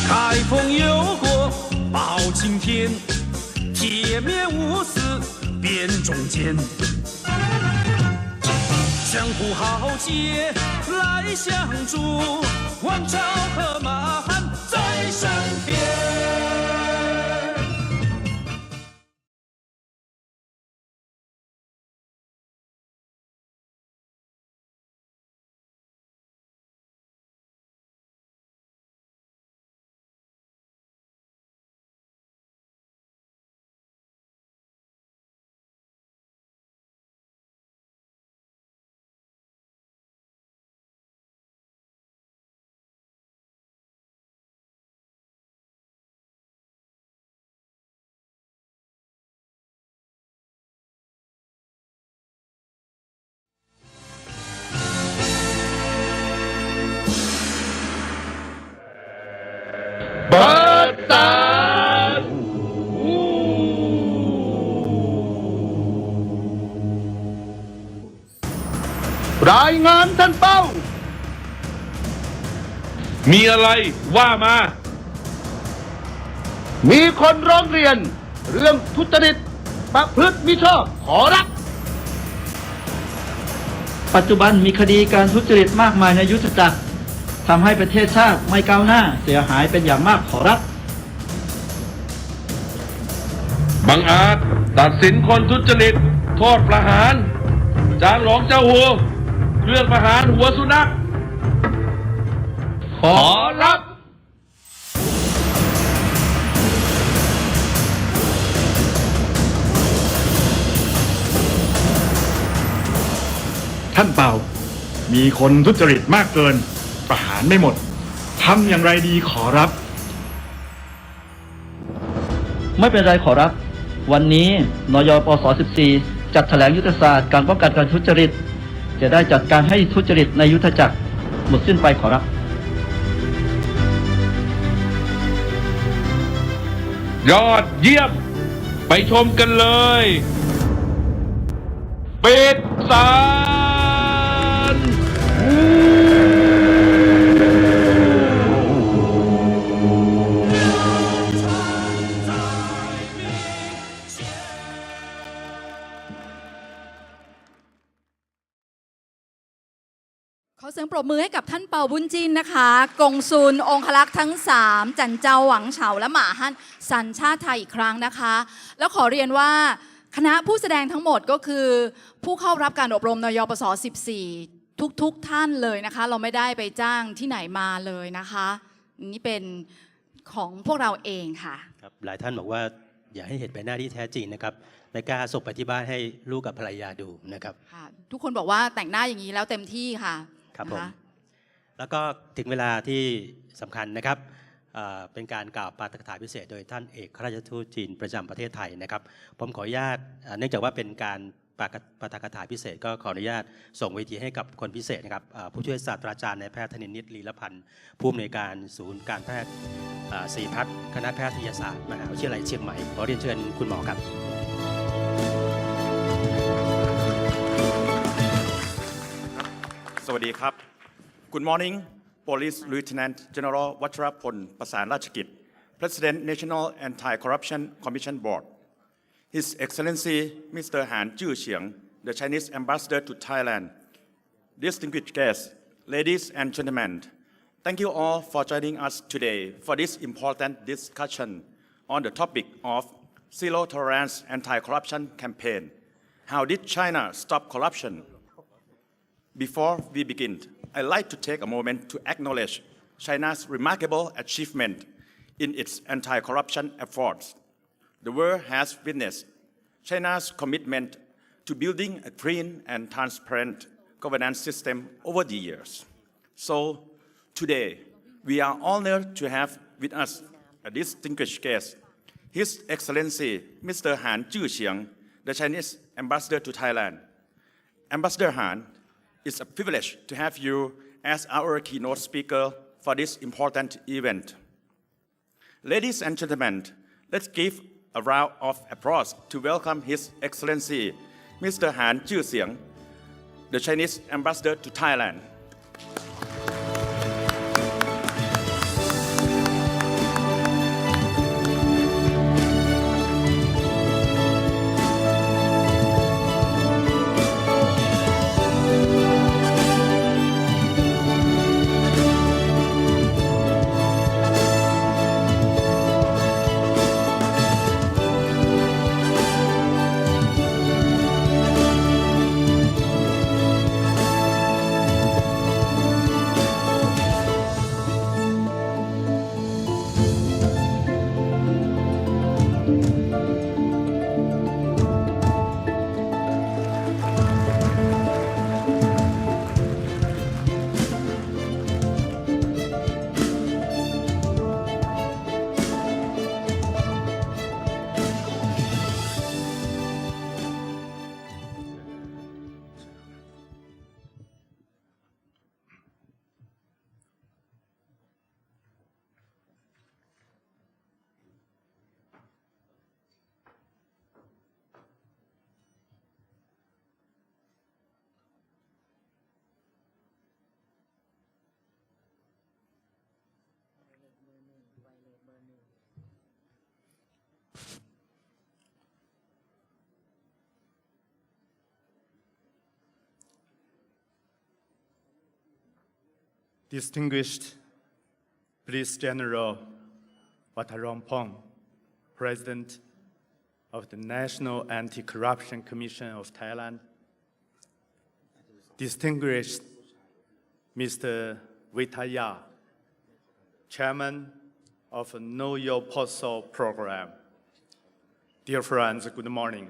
开封有国包青天铁面无私辨忠奸相互豪杰来相助，王朝和马汉在身边。เปิดตารายงานท่านเป้ามีอะไรว่ามา มีคนร้องเรียนเรื่องทุจริตประพฤติมิชอบขอรับปัจจุบันมีคดีการทุจริตมากมายในยุทธจักรทำให้ประเทศชาติไม่ก้าวหน้าเสียหายเป็นอย่างมากขอรับบังอาจตัดสินคนทุจริตโทษประหารจางหลงเจ้าหัวเรื่องประหารหัวสุนัขขอรับท่านเป่ามีคนทุจริตมากเกินประหารไม่หมดทำอย่างไรดีขอรับไม่เป็นไรขอรับวันนี้นยปส 14 จัดแถลงยุทธศาสตร์การป้องกันการทุจริตจะได้จัดการให้ทุจริตในยุทธจักรหมดสิ้นไปขอรับยอดเยี่ยมไปชมกันเลยปิดศาลขอเสียงปรบมือให้กับท่านเปาบุญจินนะคะกงซูลองคลักษ์ทั้ง3จันเจ้าหวังเฉาและหมาฮั่นสัญชาติไทยอีกครั้งนะคะแล้วขอเรียนว่าคณะผู้แสดงทั้งหมดก็คือผู้เข้ารับการอบรมนยปส 14ทุกท่านเลยนะคะเราไม่ได้ไปจ้างที่ไหนมาเลยนะคะนี่เป็นของพวกเราเองค่ะครับหลายท่านบอกว่าอย่าให้เห็นใบหน้าที่แท้จริงนะครับไม่กล้าส่งไปที่บ้านให้ลูกกับภรรยาดูนะครับทุกคนบอกว่าแต่งหน้าอย่างนี้แล้วเต็มที่ค่ะครับผมแล้วก็ถึงเวลาที่สำคัญนะครับเป็นการกล่าวปาฐกถาพิเศษโดยท่านเอกข้าราชทูตจีนประจำประเทศไทยนะครับผมขออนุญาตเนื่องจากว่าเป็นการปาฐกถาพิเศษก็ขออนุญาตส่งเวทีให้กับคนพิเศษนะครับผู้ช่วยศาสตราจารย์นายแพทย์ธนินทร์ลีลพันธ์ผู้อำนวยการศูนย์การแพทย์ศรีพัฒน์คณะแพทยศาสตร์มหาวิทยาลัยเชียงใหม่ขอเรียนเชิญคุณหมอครับสวัสดีครับ Good morning Police Lieutenant General Vacharapon Pasar Rachakit President National Anti-Corruption Commission Board His Excellency Mr. Han Zhixiang the Chinese Ambassador to Thailand Distinguished guests ladies and gentlemen thank you all for joining us today for this important discussion on the topic of Zero Tolerance Anti-Corruption Campaign How did China stop corruption? Before we begin, I'd like to take a moment to acknowledge China's remarkable achievement in its anti-corruption efforts. The world has witnessed China's commitment to building a clean and transparent governance system over the years. So, today, we are honored to have with us a distinguished guest, His Excellency Mr. Han Zhixiang, the Chinese Ambassador to Thailand. Ambassador Han, it's a privilege to have you as our keynote speaker for this important event. Ladies and gentlemen, let's give a round of applause to welcome His Excellency Mr. Han Zhixiang, the Chinese Ambassador to Thailand. Distinguished Police General Wattarampong, President of the National Anti-Corruption Commission of Thailand, Distinguished Mr. Vitaya, Chairman of the NoYoPoso program. Dear friends, good morning.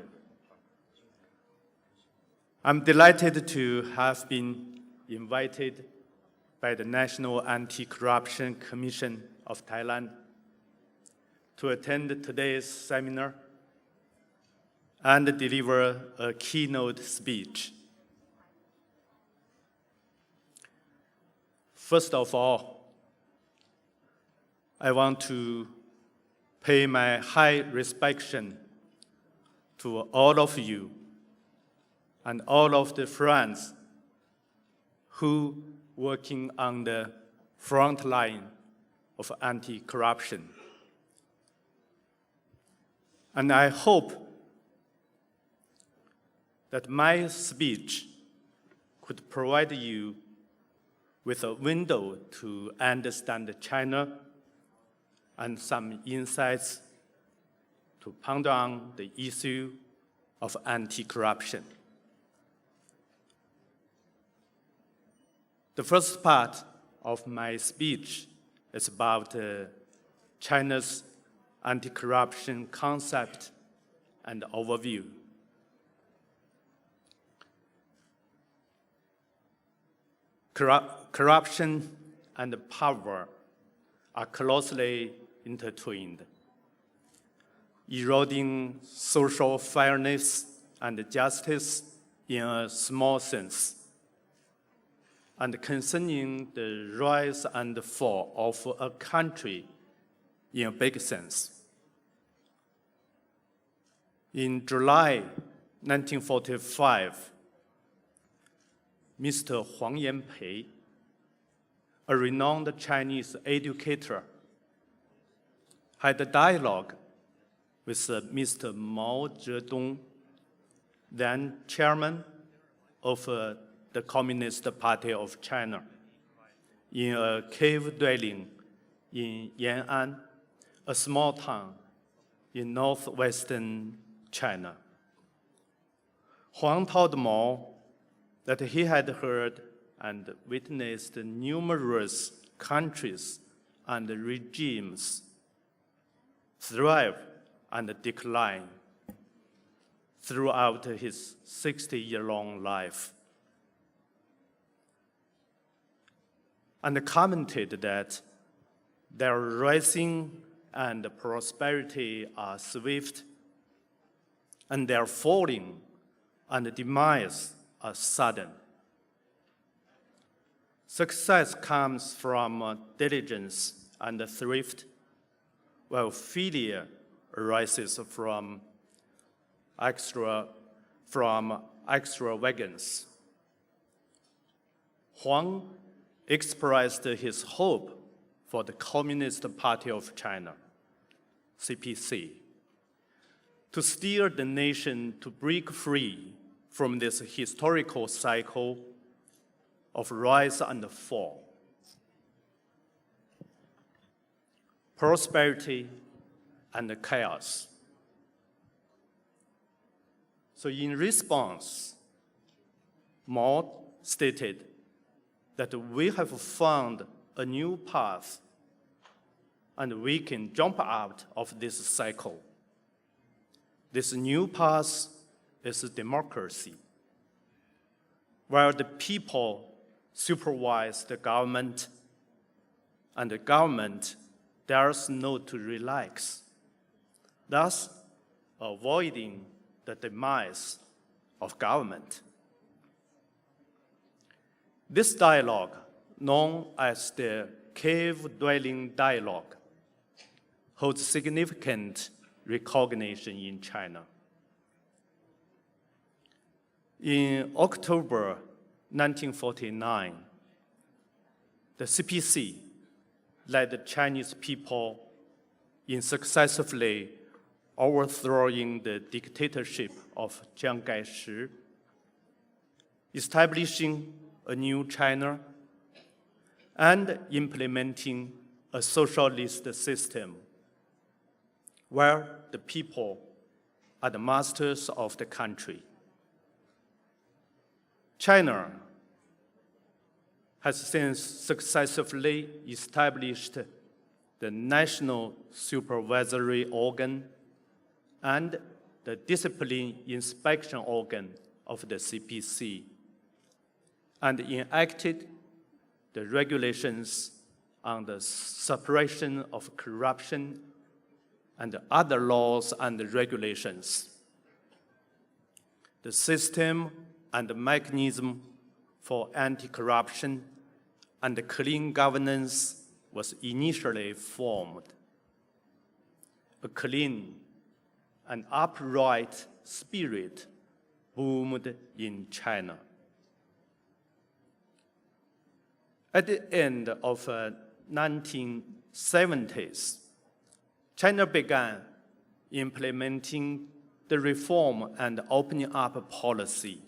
I'm delighted to have been invited by the National Anti-Corruption Commission of Thailand to attend today's seminar and deliver a keynote speech. First of all, I want to pay my high respect to all of you and all of the friends who working on the front line of anti-corruption. And I hope that my speech could provide you with a window to understand China and some insights to ponder on the issue of anti-corruption. The first part of my speech is about China's anti-corruption concept and overview. Corruption and power are closely intertwined, eroding social fairness and justice in a small sense, and concerning the rise and fall of a country in a big sense. In July 1945, Mr. Huang Yanpei, a renowned Chinese educator, had a dialogue with Mr. Mao Zedong, then chairman of the Communist Party of China, in a cave dwelling in Yan'an, a small town in northwestern China. Huang told Mao that he had heard and witnessed numerous countries and regimes thrive and decline throughout his 60-year-long life, and commented that their rising and prosperity are swift, and their falling and demise are sudden. Success comes from diligence and thrift, while failure arises from extravagance. Huang expressed his hope for the Communist Party of China, CPC, to steer the nation to break free from this historical cycle of rise and fall. Prosperity and chaos. So in response, Mao stated that we have found a new path and we can jump out of this cycle. This new path is democracy, where the people supervise the government and the government dares not to relax, thus avoiding the demise of government. This dialogue, known as the cave-dwelling dialogue, holds significant recognition in China. In October 1949, the CPC led the Chinese people in successfully overthrowing the dictatorship of Chiang Kai-shek, establishing a new China, and implementing a socialist system where the people are the masters of the country. China has since successfully established the National Supervisory Organ and the Discipline Inspection Organ of the CPC, and enacted the regulations on the suppression of corruption and other laws and regulations. The system and the mechanism for anti-corruption and clean governance was initially formed. A clean and upright spirit boomed in China. At the end of the 1970s, China began implementing the reform and opening up policy,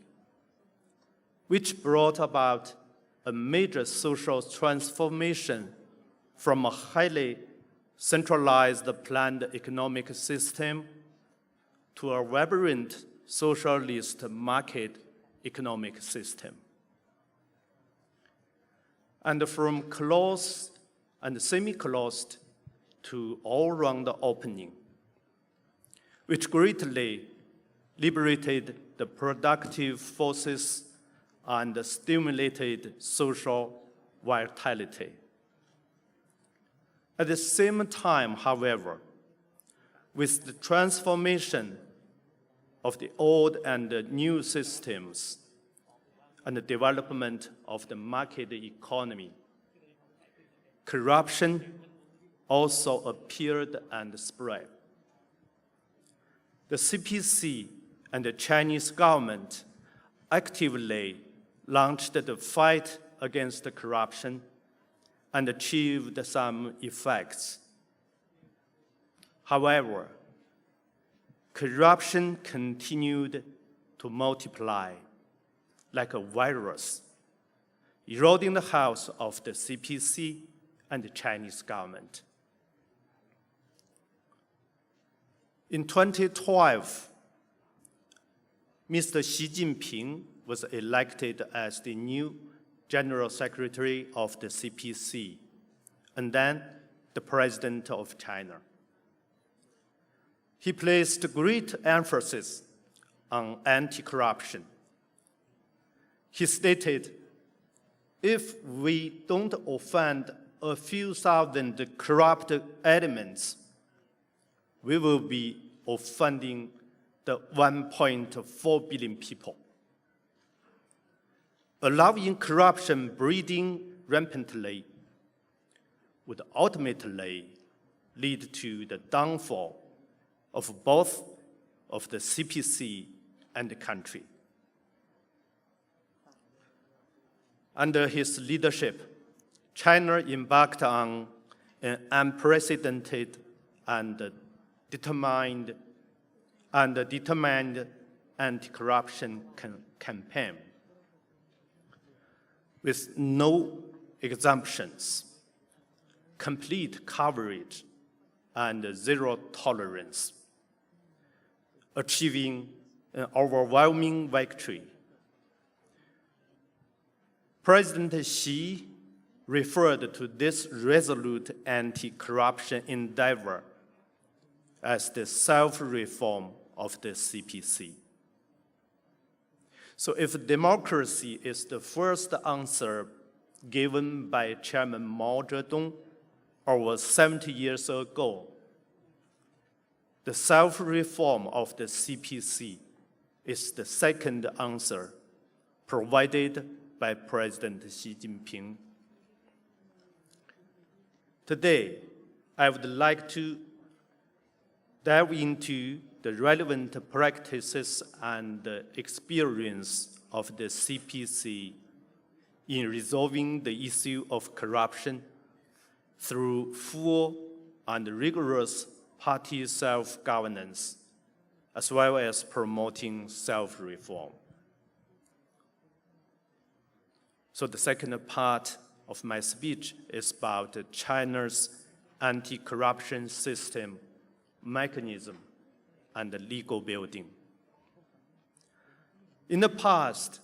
which brought about a major social transformation from a highly centralized planned economic system to a vibrant socialist market economic system. And from closed and semi-closed to all-round opening, which greatly liberated the productive forces and stimulated social vitality. At the same time, however, with the transformation of the old and the new systems and the development of the market economy, corruption also appeared and spread. The CPC and the Chinese government actively launched the fight against the corruption and achieved some effects. However, corruption continued to multiply like a virus, eroding the health of the CPC and the Chinese government. In 2012, Mr. Xi Jinping was elected as the new General Secretary of the CPC, and then the President of China. He placed great emphasis on anti-corruption. He stated, if we don't offend a few thousand corrupt elements, we will be offending the 1.4 billion people. Allowing corruption breeding rampantly would ultimately lead to the downfall of both of the CPC and the country. Under his leadership, China embarked on an unprecedented and determined anti-corruption campaign with no exemptions, complete coverage, and zero tolerance, achieving an overwhelming victory. President Xi referred to this resolute anti-corruption endeavor as the self-reform of the CPC. So if democracy is the first answer given by Chairman Mao Zedong over 70 years ago, the self-reform of the CPC is the second answer provided by President Xi Jinping. Today, I would like to dive into the relevant practices and experience of the CPC in resolving the issue of corruption through full and rigorous party self-governance, as well as promoting self-reform. So the second part of my speech is about China's anti-corruption system, mechanism, and legal building. In the past,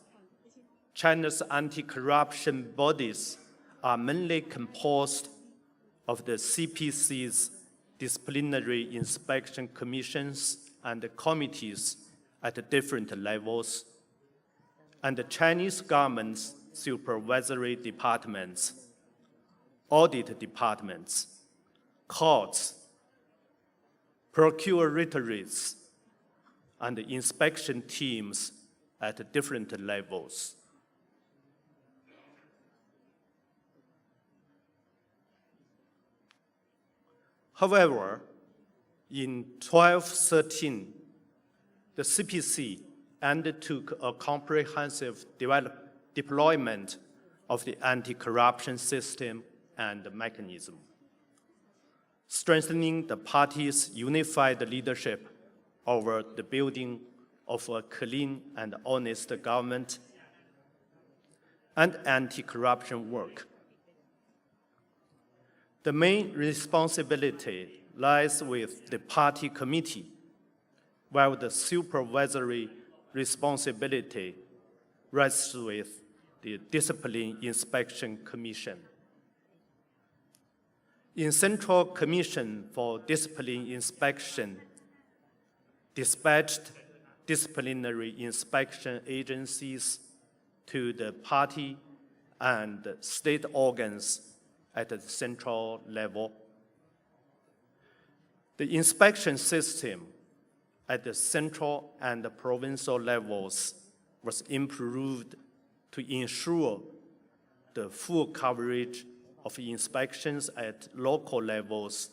China's anti-corruption bodies are mainly composed of the CPC's disciplinary inspection commissions and committees at different levels, and the Chinese government's supervisory departments, audit departments, courts, procuratories, and inspection teams at different levels. However, in 1213, the CPC undertook a comprehensive deployment of the anti-corruption system and mechanism, strengthening the party's unified leadership over the building of a clean and honest government and anti-corruption work. The main responsibility lies with the party committee, while the supervisory responsibility rests with the Discipline Inspection Commission. In Central Commission for Discipline Inspection, dispatched disciplinary inspection agencies to the party and state organs at the central level. The inspection system at the central and provincial levels was improved to ensure the full coverage of inspections at local levels,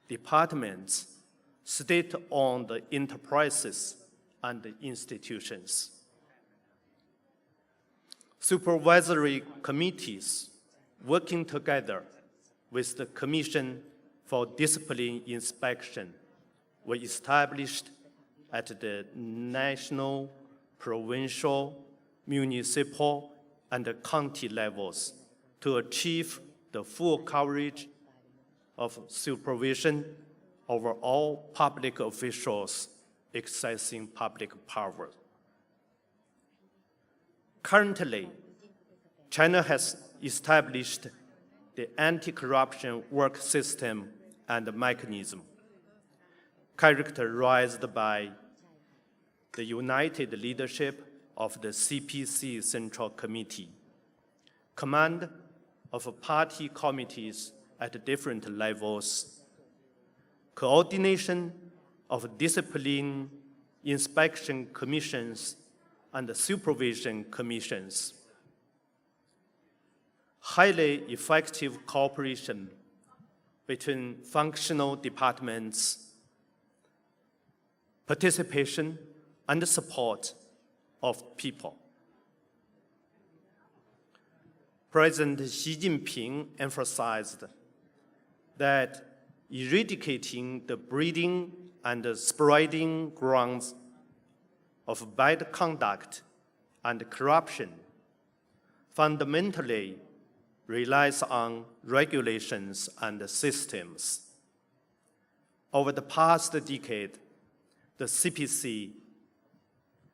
departments, state-owned enterprises, and institutions. Supervisory committees working together with the Commission for Discipline Inspection were established at the national, provincial, municipal, and county levels to achieve the full coverage of supervision over all public officials exercising public power. Currently, China has established the anti-corruption work system and mechanism, characterized by the united leadership of the CPC Central Committee, command of party committees at different levels, coordination of discipline inspection commissions and supervision commissions, highly effective cooperation between functional departments, participation and support of people. President Xi Jinping emphasized that eradicating the breeding and spreading grounds of bad conduct and corruption fundamentally relies on regulations and systems. Over the past decade, the CPC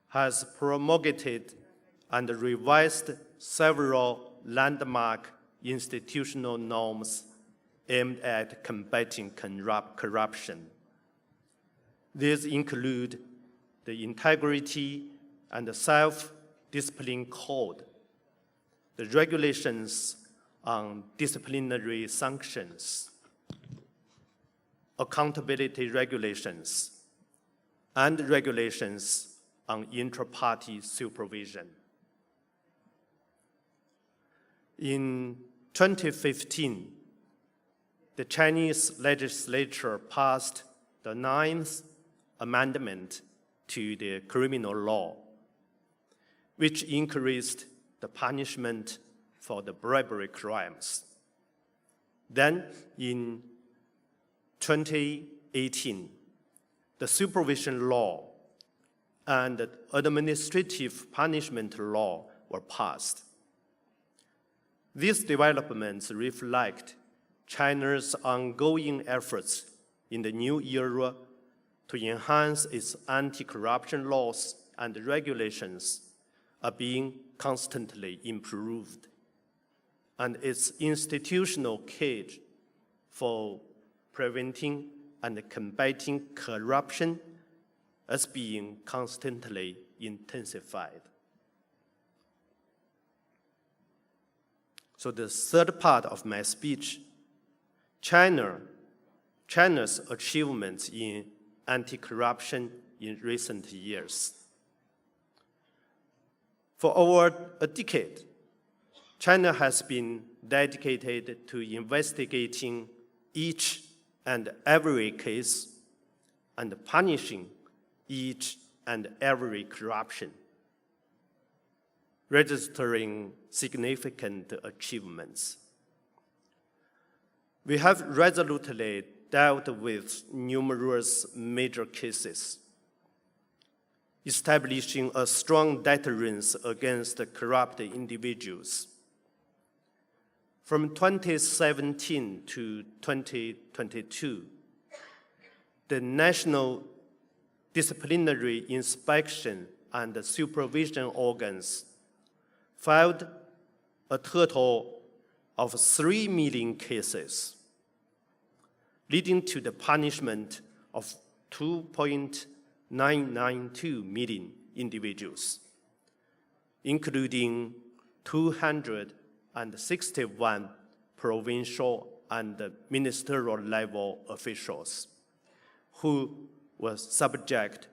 has promulgated and revised several landmark institutional norms aimed at combating corruption. These include the Integrity and Self-Discipline Code, the regulations on disciplinary sanctions, accountability regulations, and regulations on intra-party supervision. In 2015, the Chinese legislature passed the 9th Amendment to the criminal law, which increased the punishment for the bribery crimes. Then, in 2018, the supervision law and the administrative punishment law were passed. These developments reflect China's ongoing efforts in the new era to enhance its anti-corruption laws and regulations are being constantly improved, and its institutional cage for preventing and combating corruption is being constantly intensified. So the third part of my speech, China's achievements in anti-corruption in recent years. For over a decade, China has been dedicated to investigating each and every case and punishing each and every corruption, registering significant achievements. We have resolutely dealt with numerous major cases, establishing a strong deterrence against corrupt individuals. From 2017 to 2022, the National Disciplinary Inspection and Supervision Organs filed a total of 3 million cases, leading to the punishment of 2.992 million individuals, including 261 provincial and ministerial level officials who were subject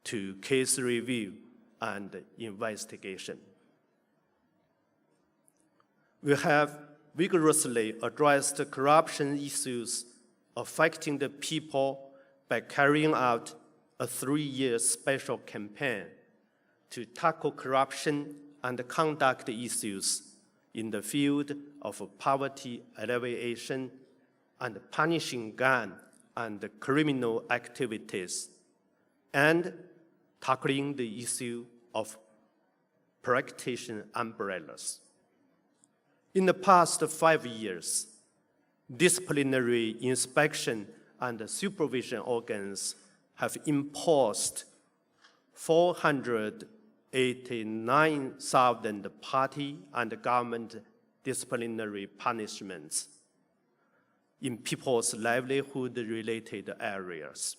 to case review and investigation. We have vigorously addressed corruption issues affecting the people by carrying out a 3-year special campaign to tackle corruption and conduct issues in the field of poverty alleviation and punishing gang and criminal activities, and tackling the issue of practitioner umbrellas. In the past 5 years, disciplinary inspection and supervision organs have imposed 489,000 party and government disciplinary punishments in people's livelihood-related areas.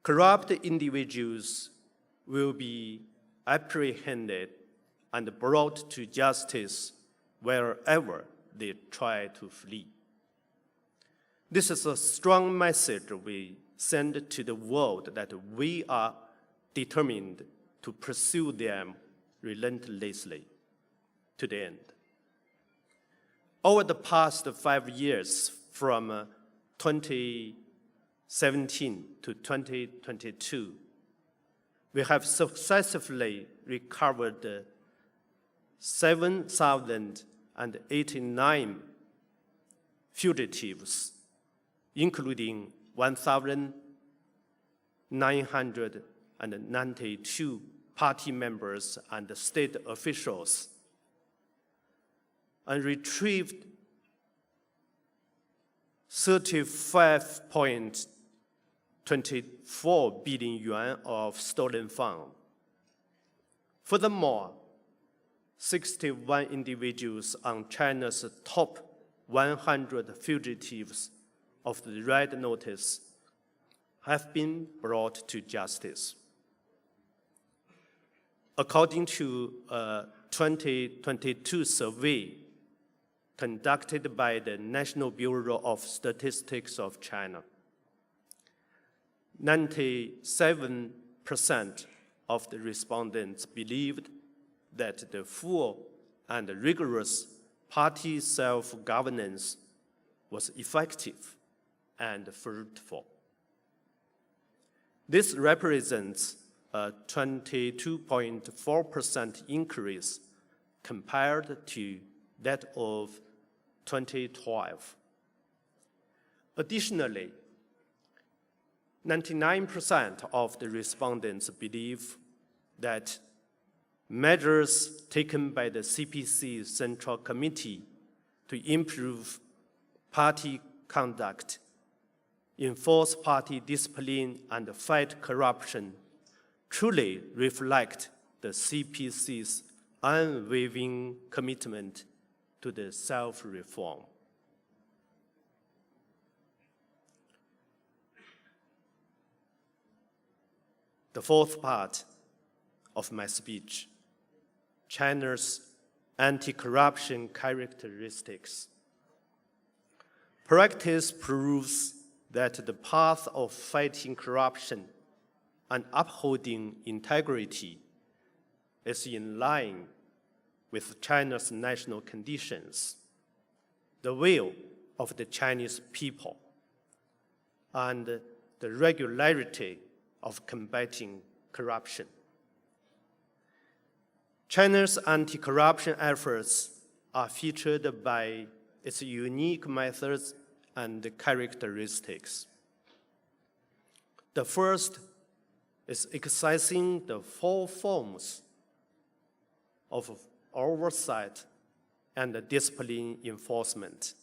Corrupt individuals will be apprehended and brought to justice wherever they try to flee. This is a strong message we send to the world that we are determined to pursue them relentlessly to the end. Over the past 5 years, from 2017 to 2022, we have successfully recovered 7,089 fugitives, including 1,992 party members and state officials, and retrieved 35.24 billion yuan of stolen funds. Furthermore, 61 individuals on China's top 100 fugitives of the Red Notice have been brought to justice. According to a 2022 survey conducted by the National Bureau of Statistics of China, 97% of the respondents believed that the full and rigorous party self-governance was effective and fruitful. This represents a 22.4% increase compared to that of 2012. Additionally, 99% of the respondents believe that measures taken by the CPC Central Committee to improve party conduct, enforce party discipline, and fight corruption truly reflect the CPC's unwavering commitment to the self-reform. The fourth part of my speech, China's anti-corruption characteristics. Practice proves that the path of fighting corruption and upholding integrity is in line with China's national conditions, the will of the Chinese people, and the regularity of combating corruption. China's anti-corruption efforts are featured by its unique methods and characteristics. The first is exercising the four forms of oversight and discipline enforcement.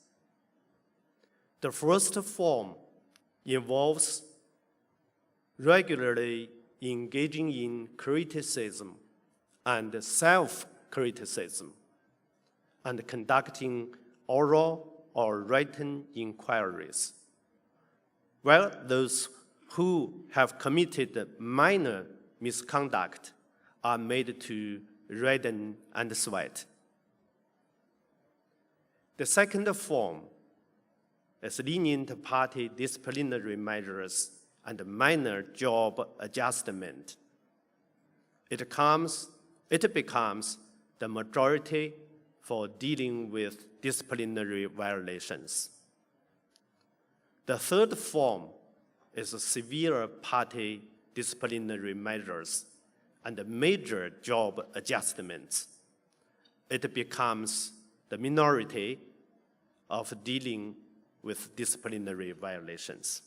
The first form involves regularly engaging in criticism and self-criticism and conducting oral or written inquiries, while those who have committed minor misconduct are made to redden and sweat. The second form is lenient party disciplinary measures and minor job adjustment. It becomes the majority for dealing with disciplinary violations. The third form is severe party disciplinary measures and major job adjustments. It becomes the minority of dealing with disciplinary violations.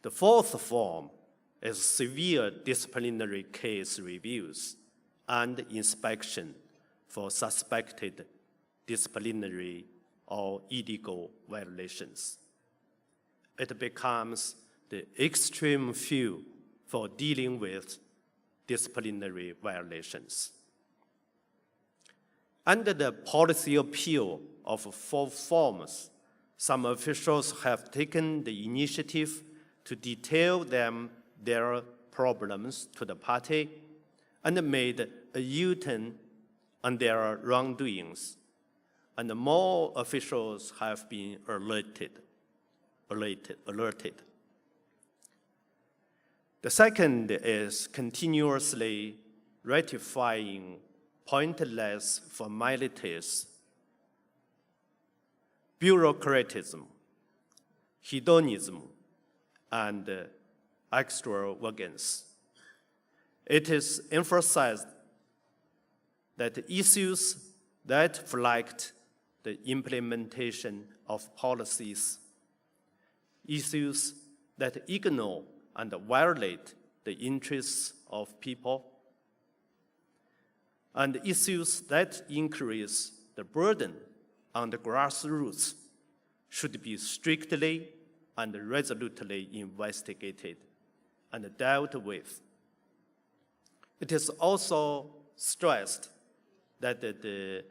The fourth form is severe disciplinary case reviews and inspection for suspected disciplinary or illegal violations. It becomes the extreme few for dealing with disciplinary violations. Under the policy appeal of four forms, some officials have taken the initiative to detail their problems to the party and made a U-turn on their wrongdoings, and more officials have been alerted. The second is continuously ratifying pointless formalities, bureaucratism, hedonism, and extravagance. It is emphasized that issues that flagged the implementation of policies, issues that ignore and violate the interests of people, and issues that increase the burden on the grassroots should be strictly and resolutely investigated and dealt with. It is also stressed that the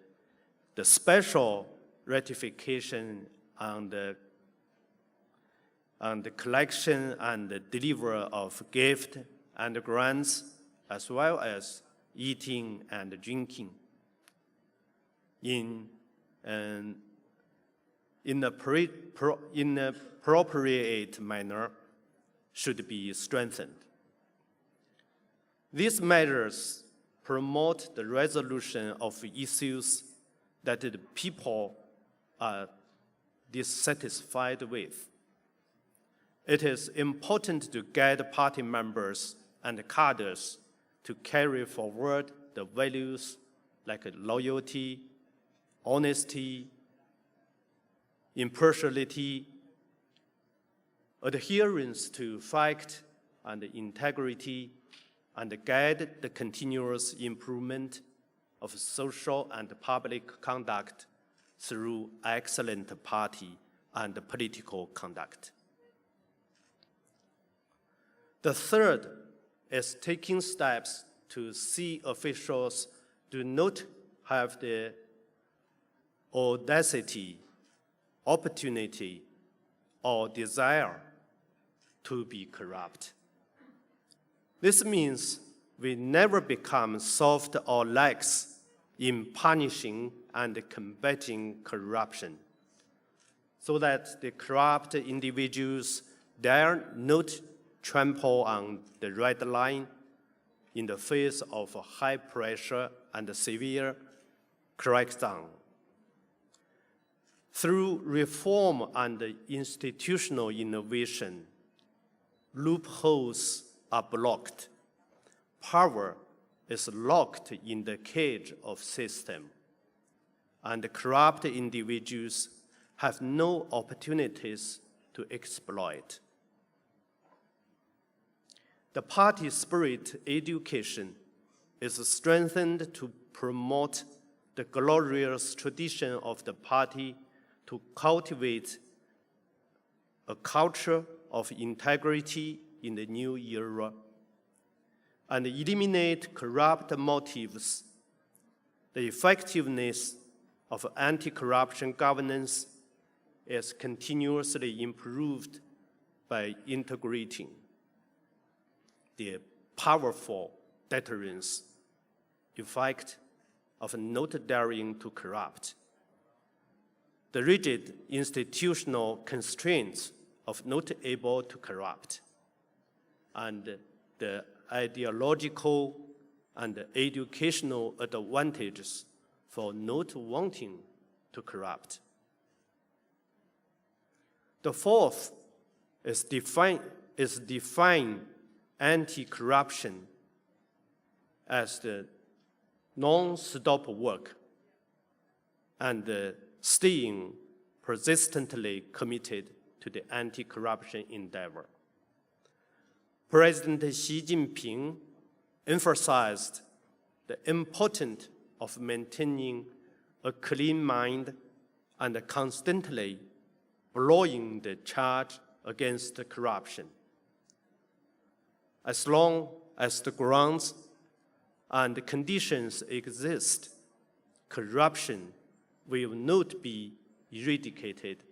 special ratification on the collection and the delivery of gifts and grants, as well as eating and drinking in an appropriate manner, should be strengthened. These measures promote the resolution of issues that the people are dissatisfied with. It is important to guide party members and cadres to carry forward the values like loyalty, honesty, impartiality, adherence to fact and integrity, and guide the continuous improvement of social and public conduct through excellent party and political conduct. The third is taking steps to see officials do not have the audacity, opportunity, or desire to be corrupt. This means we never become soft or lax in punishing and combating corruption, so that the corrupt individuals dare not trample on the red line in the face of high pressure and severe crackdown. Through reform and institutional innovation, loopholes are blocked. Power is locked in the cage of system, and corrupt individuals have no opportunities to exploit. The party spirit education is strengthened to promote the glorious tradition of the party to cultivate a culture of integrity in the new era and eliminate corrupt motives. The effectiveness of anti-corruption governance is continuously improved by integrating the powerful deterrence effect of not daring to corrupt, the rigid institutional constraints of not able to corrupt, and the ideological and educational advantages for not wanting to corrupt. The fourth is define anti-corruption as the non-stop work and staying persistently committed to the anti-corruption endeavor. President Xi Jinping emphasized the importance of maintaining a clean mind and constantly blowing the charge against corruption. As long as the grounds and conditions exist, corruption will not be eradicated,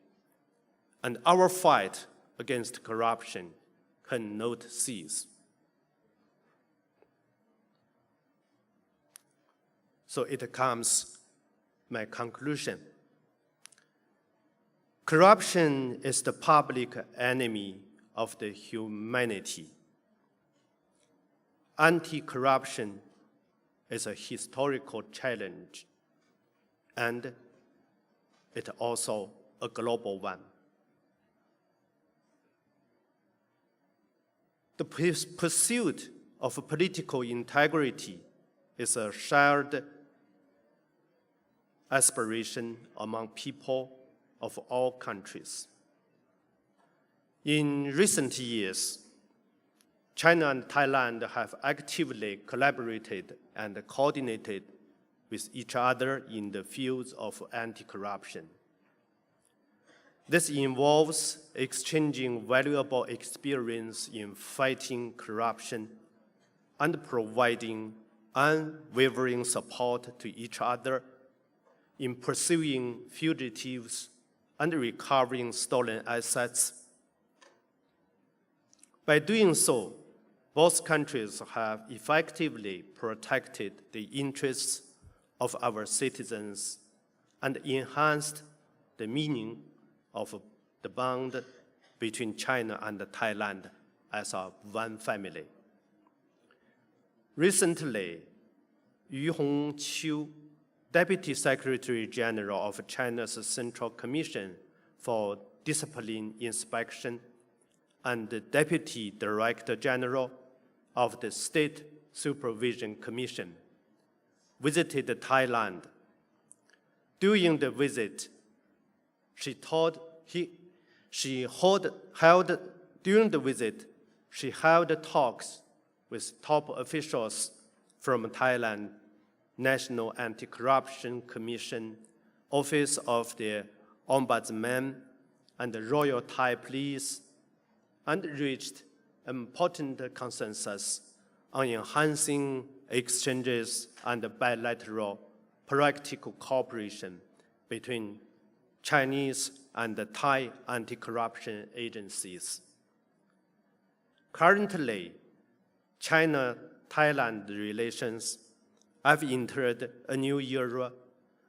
and our fight against corruption cannot cease. So it comes my conclusion. Corruption is the public enemy of the humanity. Anti-corruption is a historical challenge, and it's also a global one. The pursuit of political integrity is a shared aspiration among people of all countries. In recent years, China and Thailand have actively collaborated and coordinated with each other in the fields of anti-corruption. This involves exchanging valuable experience in fighting corruption and providing unwavering support to each other in pursuing fugitives and recovering stolen assets. By doing so, both countries have effectively protected the interests of our citizens and enhanced the meaning of the bond between China and Thailand as one family. Recently, Yu Hongqiu, Deputy Secretary General of China's Central Commission for Discipline Inspection and the Deputy Director General of the State Supervision Commission, visited Thailand. During the visit, she held talks with top officials from Thailand National Anti-Corruption Commission, Office of the Ombudsman, and the Royal Thai Police, and reached important consensus on enhancing exchanges and bilateral practical cooperation between Chinese and the Thai anti-corruption agencies. Currently, China-Thailand relations have entered a new era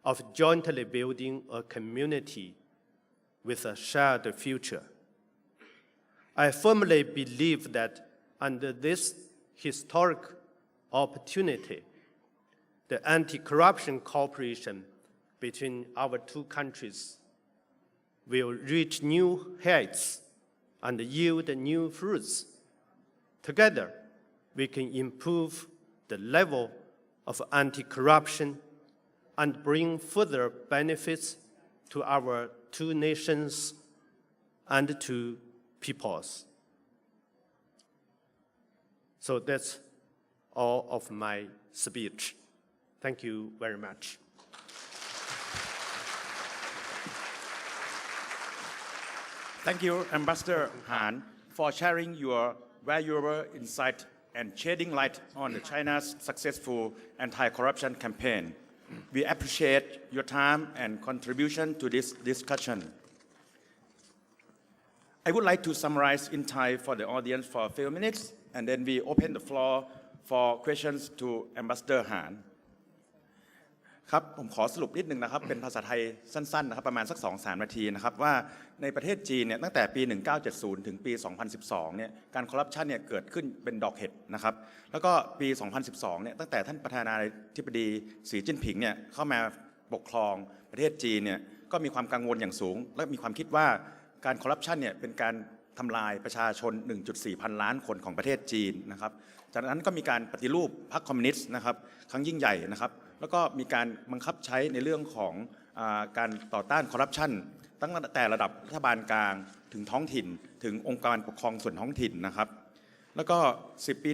of jointly building a community with a shared future. I firmly believe that under this historic opportunity, the anti-corruption cooperation between our two countries will reach new heights and yield new fruits. Together, we can improve the level of anti-corruption and bring further benefits to our two nations and to peoples. So that's all of my speech. Thank you very much. Thank you, Ambassador Han, for sharing your valuable insight and shedding light on China's successful anti-corruption campaign. We appreciate your time and contribution to this discussion. I would like to summarize in Thai for the audience for a few minutes, and then we open the floor for questions to Ambassador Han. ครับผมขอสรุปนิดนึงนะครับเป็นภาษาไทยสั้นๆนะครับประมาณสัก 2-3 นาทีนะครับว่าในประเทศจีนเนี่ยตั้งแต่ปี 1970 ถึงปี 2012 เนี่ยการคอร์รัปชันเนี่ยเกิดขึ้นเป็นดอกเห็ดนะครับแล้วก็ปี 2012 เนี่ยตั้งแต่ท่านประธานาธิบดีสีจิ้นผิงเนี่ยเข้ามาปกครองประเทศจีนเนี่ยก็มีความกังวลอย่างสูงและมีความคิดว่าการคอร์รัปชันเนี่ยเป็นการทำลายประชาชน 1.4 พันล้านคนของประเทศจีนนะครับจากนั้นก็มีการปฏิรูปพรรคคอมมิวนิสต์นะครับครั้งยิ่งใหญ่นะครับแล้วก็มีการบังคับใช้ในเรื่องของการต่อต้านคอร์รัปชันตั้งแต่ระดับรัฐบาลกลางถึงท้องถิ่นถึงองค์การปกครองส่วนท้องถิ่นนะครับแล้วก็5 ปี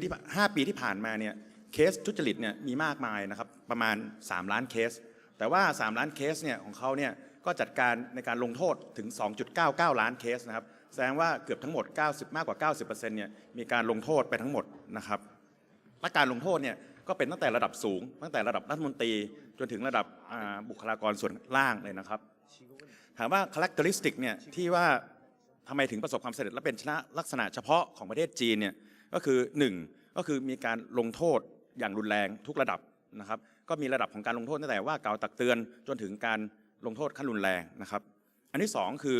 ที่ผ่านมาเนี่ยเคสทุจริตเนี่ยมีมากมายนะครับประมาณ3 ล้านเคสแต่ว่า3 ล้านเคสเนี่ยของเขาเนี่ยก็จัดการในการลงโทษถึง 2.99 ล้านเคสนะครับแสดงว่าเกือบทั้งหมดมากกว่า 90% เนี่ยมีการลงโทษไปทั้งหมดนะครับและการลงโทษเนี่ยก็เป็นตั้งแต่ระดับสูงตั้งแต่ระดับรัฐมนตรีจนถึงระดับบุคลากรส่วนล่างเลยนะครับถามว่า characteristic เนี่ยที่ว่าทำไมถึงประสบความสำเร็จและเป็นลักษณะเฉพาะของประเทศจีนเนี่ยก็คือ1ก็คือมีการลงโทษอย่างรุนแรงทุกระดับนะครับก็มีระดับของการลงโทษตั้งแต่ว่ากล่าวตักเตือนจนถึงการลงโทษขั้นรุนแรงนะครับอันที่2คือ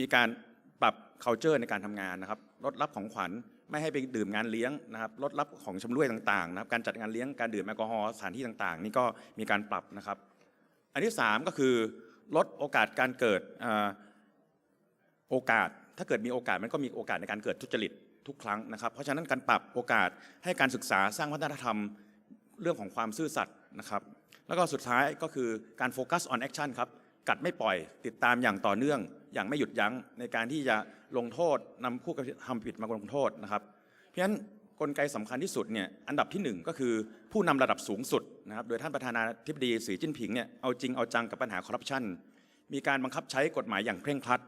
มีการปรับ culture ในการทำงานนะครับลดรับของขวัญไม่ให้ไปดื่มงานเลี้ยงนะครับลดรับของชำร่วยต่างๆนะครับการจัดงานเลี้ยงการดื่มแอลกอฮอล์สถานที่ต่างๆนี่ก็มีการปรับนะครับอันที่3ก็คือลดโอกาสการเกิดโอกาสถ้าเกิดมีโอกาสมันก็มีโอกาสในการเกิดทุจริตทุกครั้งนะครับเพราะฉะนั้นการปรับโอกาสให้การศึกษาสร้างวัฒนธรรมเรื่องของความซื่อสัตย์นะครับแล้วก็สุดท้ายก็คือการโฟกัส on action ครับกัดไม่ปล่อยติดตามอย่างต่อเนื่องอย่างไม่หยุดยั้งในการที่จะลงโทษนำผู้กระทำผิดมาลงโทษนะครับเพราะฉะนั้นกลไกสำคัญที่สุดเนี่ยอันดับที่1ก็คือผู้นำระดับสูงสุดนะครับโดยท่านประธานาธิบดีสีจิ้นผิงเนี่ยเอาจริงเอาจังกับปัญหาคอร์รัปชันมีการบังคับใช้กฎหมายอย่างเคร่งครัด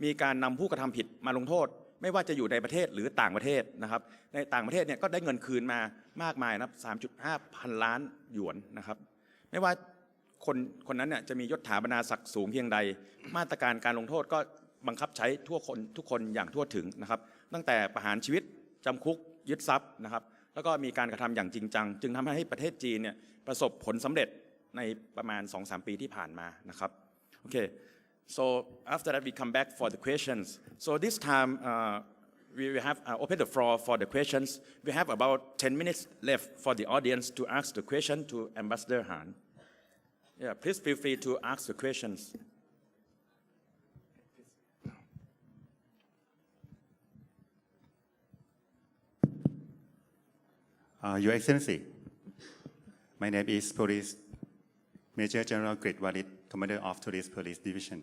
มีการนำผู้กระทำผิดมาลงโทษไม่ว่าจะอยู่ในประเทศหรือต่างประเทศนะครับในต่างประเทศเนี่ยก็ได้เงินคืนมามากมายนะครับ 3.5 พันล้านหยวนนะครับไม่ว่าคนนั้นเนี่ยจะมียศถาบรรดาศักดิ์สูงเพียงใดมาตรการการลงโทษก็บังคับใช้ทุกคนอย่างทั่วถึงนะครับตั้งแต่ประหารชีวิตจำคุกยึดทรัพย์นะครับแล้วก็มีการกระทำอย่างจริงจังจึงทำให้ประเทศจีนเนี่ยประสบผลสำเร็จในประมาณ 2-3 ปีที่ผ่านมานะครับโอเค so after that we come back for the questions so this time we will have open the floor for the questions we have about 10 minutes left for the audience to ask the question to Ambassador Han yeah please feel free to ask the questions Your Excellency, my name is Police Major General Grit Walit, Commander of Tourist Police Division.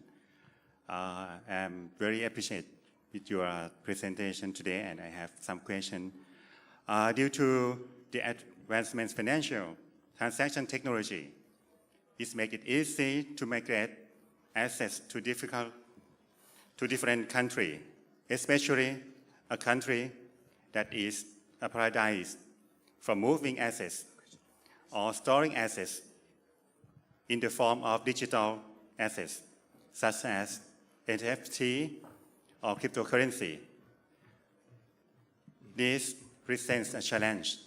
I'm very appreciated with your presentation today, and I have some questions. Due to the advancement financial transaction technology, it makes it easy to migrate assets to different countries, especially a country that is a paradise for moving assets or storing assets in the form of digital assets, such as NFT or cryptocurrency. This presents a challenge.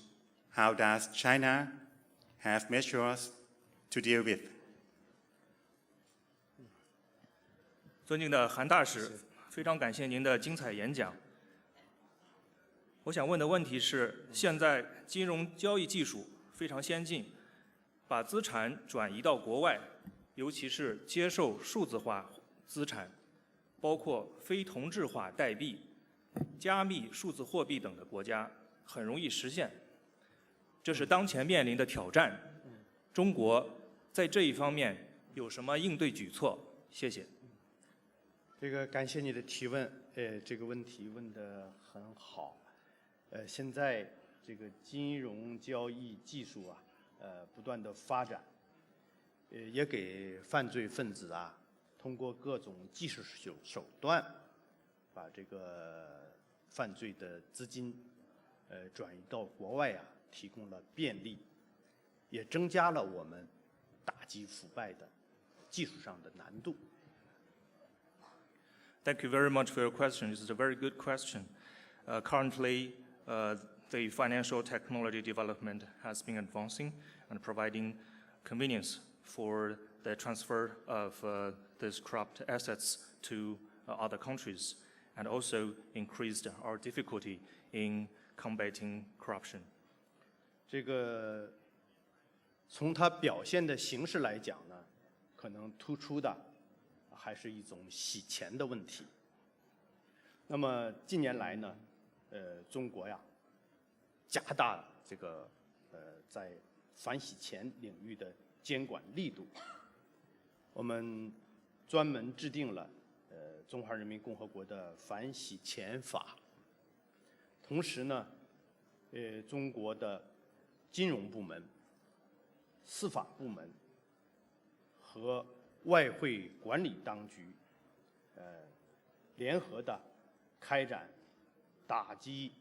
How does China have measures to deal with? 尊敬的韩大使，非常感谢您的精彩演讲。我想问的问题是：现在金融交易技术非常先进，把资产转移到国外，尤其是接受数字化资产，包括非同质化代币、加密数字货币等的国家，很容易实现。这是当前面临的挑战。中国在这一方面有什么应对举措？谢谢。感谢你的提问，这个问题问得很好。现在这个金融交易技术啊，不断的发展，也给犯罪分子啊，通过各种技术手段，把这个犯罪的资金，转移到国外啊，提供了便利，也增加了我们打击腐败的技术上的难度。Thank you very much for your question. This is a very good question. Currently, the financial technology development has been advancing and providing convenience for the transfer of these corrupt assets to other countries, and also increased our difficulty in combating corruption. 从它表现的形式来讲呢，可能突出的还是一种洗钱的问题。那么近年来呢，中国呀，加大了在反洗钱领域的监管力度。我们专门制定了中华人民共和国的反洗钱法。同时呢，中国的金融部门、司法部门和外汇管理当局，联合的开展打击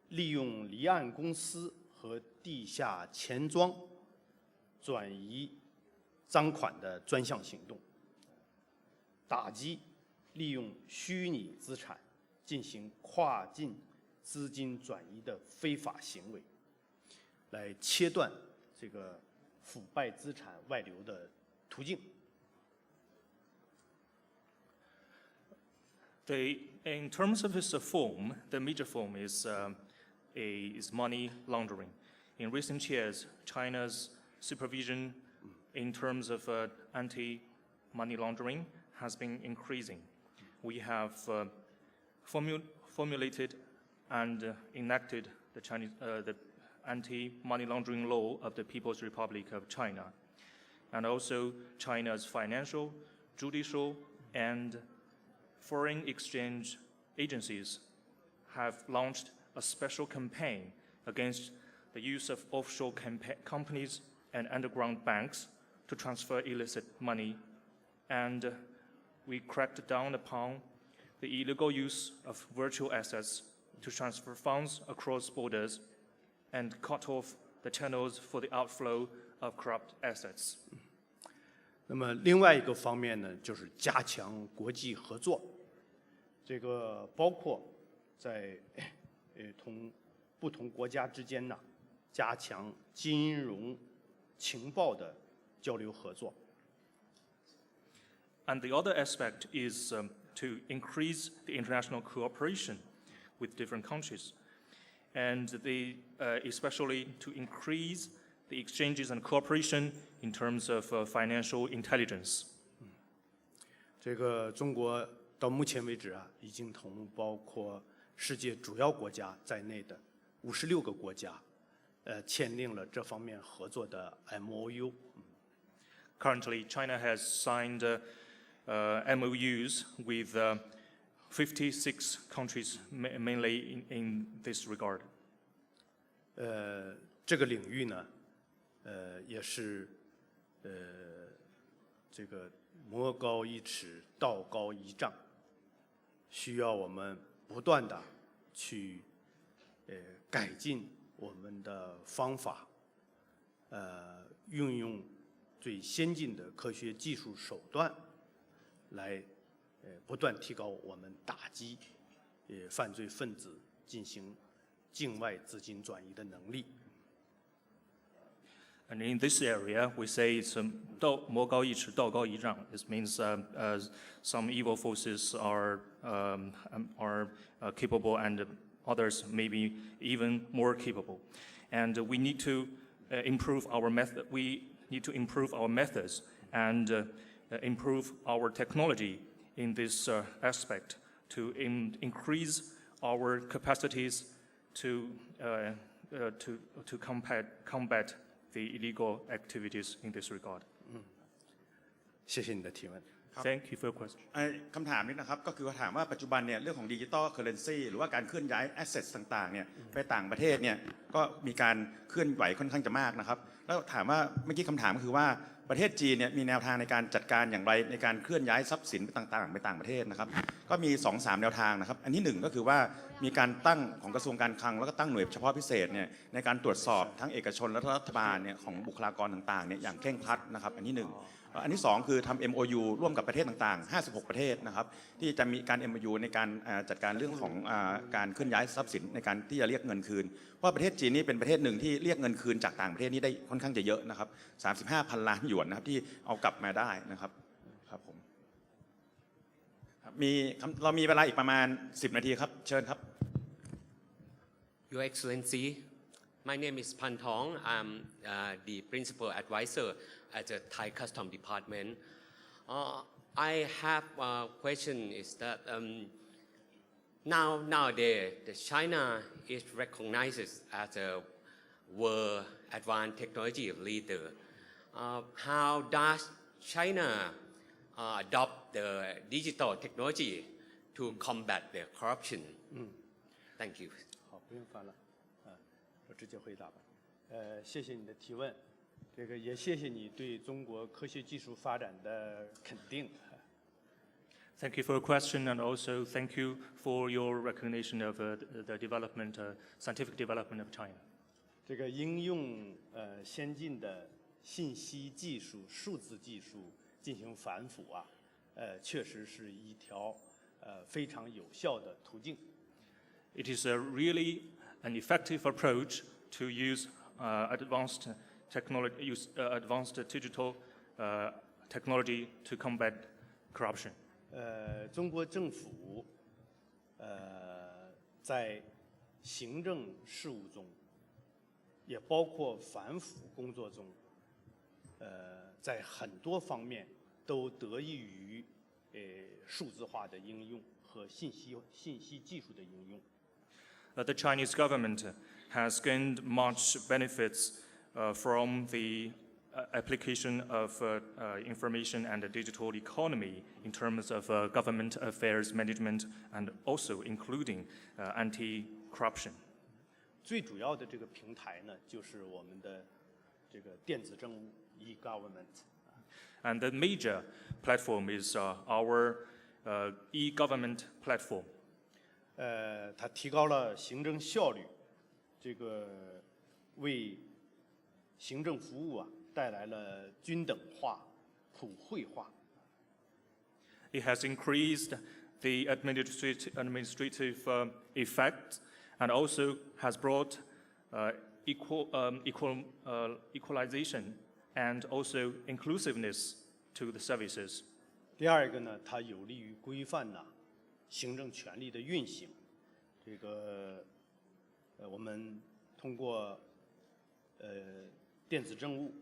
利用离岸公司和地下钱庄转移赃款的专项行动，打击利用虚拟资产进行跨境资金转移的非法行为，来切断这个腐败资产外流的途径。In terms of its form, the major form is money laundering. In recent years, China's supervision in terms of anti-money laundering has been increasing. We have formulated and enacted the anti-money laundering law of the People's Republic of China, and also China's financial, judicial, and foreign exchange agencies have launched a special campaign against the use of offshore companies and underground banks to transfer illicit money, and we cracked down upon the illegal use of virtual assets to transfer funds across borders and cut off the channels for the outflow of corrupt assets. 那么另外一个方面呢，就是加强国际合作，包括在不同国家之间呢，加强金融情报的交流合作。And the other aspect is to increase the international cooperation with different countries, and especially to increase the exchanges and cooperation in terms of financial intelligence. 中国到目前为止啊，已经同包括世界主要国家在内的56个国家，签订了这方面合作的 MOU。Currently, China has signed MOUs with 56 countries, mainly in this regard. 这个领域呢，也是这个魔高一尺，道高一丈，需要我们不断的去改进我们的方法，运用最先进的科学技术手段，来不断提高我们打击犯罪分子进行境外资金转移的能力。And in this area, we say it's 魔高一尺，道高一丈. This means some evil forces are capable, and others maybe even more capable. And we need to improve our method. We need to improve our methods and improve our technology in this aspect to increase our capacities to combat the illegal activities in this regard. 谢谢你的提问。Thank you for your question. คำถามนี้นะครับก็คือถามว่าปัจจุบันเนี่ยเรื่องของดิจิตอลเคอเรนซีหรือว่าการเคลื่อนย้ายแอสเซทต่างๆเนี่ยไปต่างประเทศเนี่ยก็มีการเคลื่อนไหวค่อนข้างจะมากนะครับแล้วถามว่าเมื่อกี้คำถามก็คือว่าประเทศจีนเนี่ยมีแนวทางในการจัดการอย่างไรในการเคลื่อนย้ายทรัพย์สินต่างๆไปต่างประเทศนะครับก็มี 2-3 แนวทางนะครับอันที่1ก็คือว่ามีการตั้งของกระทรวงการคลังแล้วก็ตั้งหน่วยเฉพาะพิเศษเนี่ยในการตรวจสอบทั้งเอกชนและรัฐบาลเนี่ยของบุคลากรต่างๆเนี่ยอย่างเคร่งครัดนะครับอันที่1อันที่2คือทำ MOU ร่วมกับประเทศต่างๆ56ประเทศนะครับที่จะมีการ MOU ในการจัดการเรื่องของการเคลื่อนย้ายทรัพย์สินในการที่จะเรียกเงินคืนเพราะประเทศจีนนี่เป็นประเทศหนึ่งที่เรียกเงินคืนจากต่างประเทศนี้ได้ค่อนข้างจะเยอะนะครับ35,000 ล้านหยวนนะครับที่เอากลับมาได้นะครับครับผมเรามีเวลาอีกประมาณ10 นาทีครับเชิญครับ Your Excellency, my name is Pan Thong. I'm the principal advisor at the Thai Custom Department. I have a question is that nowadays China is recognized as a world advanced technology leader. How does China adopt the digital technology to combat the corruption? Thank you. 好，不用翻了，我直接回答吧。谢谢你的提问，这个也谢谢你对中国科学技术发展的肯定。Thank you for your question, and also thank you for your recognition of the development, scientific development of China. 这个应用先进的信息技术、数字技术进行反腐啊，确实是一条非常有效的途径。It is really an effective approach to use advanced digital technology to combat corruption. 中国政府在行政事务中，也包括反腐工作中，在很多方面都得益于数字化的应用和信息技术的应用。The Chinese government has gained much benefits from the application of information and the digital economy in terms of government affairs management and also including anti-corruption. 最主要的这个平台呢，就是我们的这个电子政务 e-government. And the major platform is our e-government platform. 它提高了行政效率，这个为行政服务带来了均等化、普惠化。It has increased the administrative effect and also has brought equalization and also inclusiveness to the services. 第二个呢，它有利于规范行政权力的运行。这个我们通过电子政务，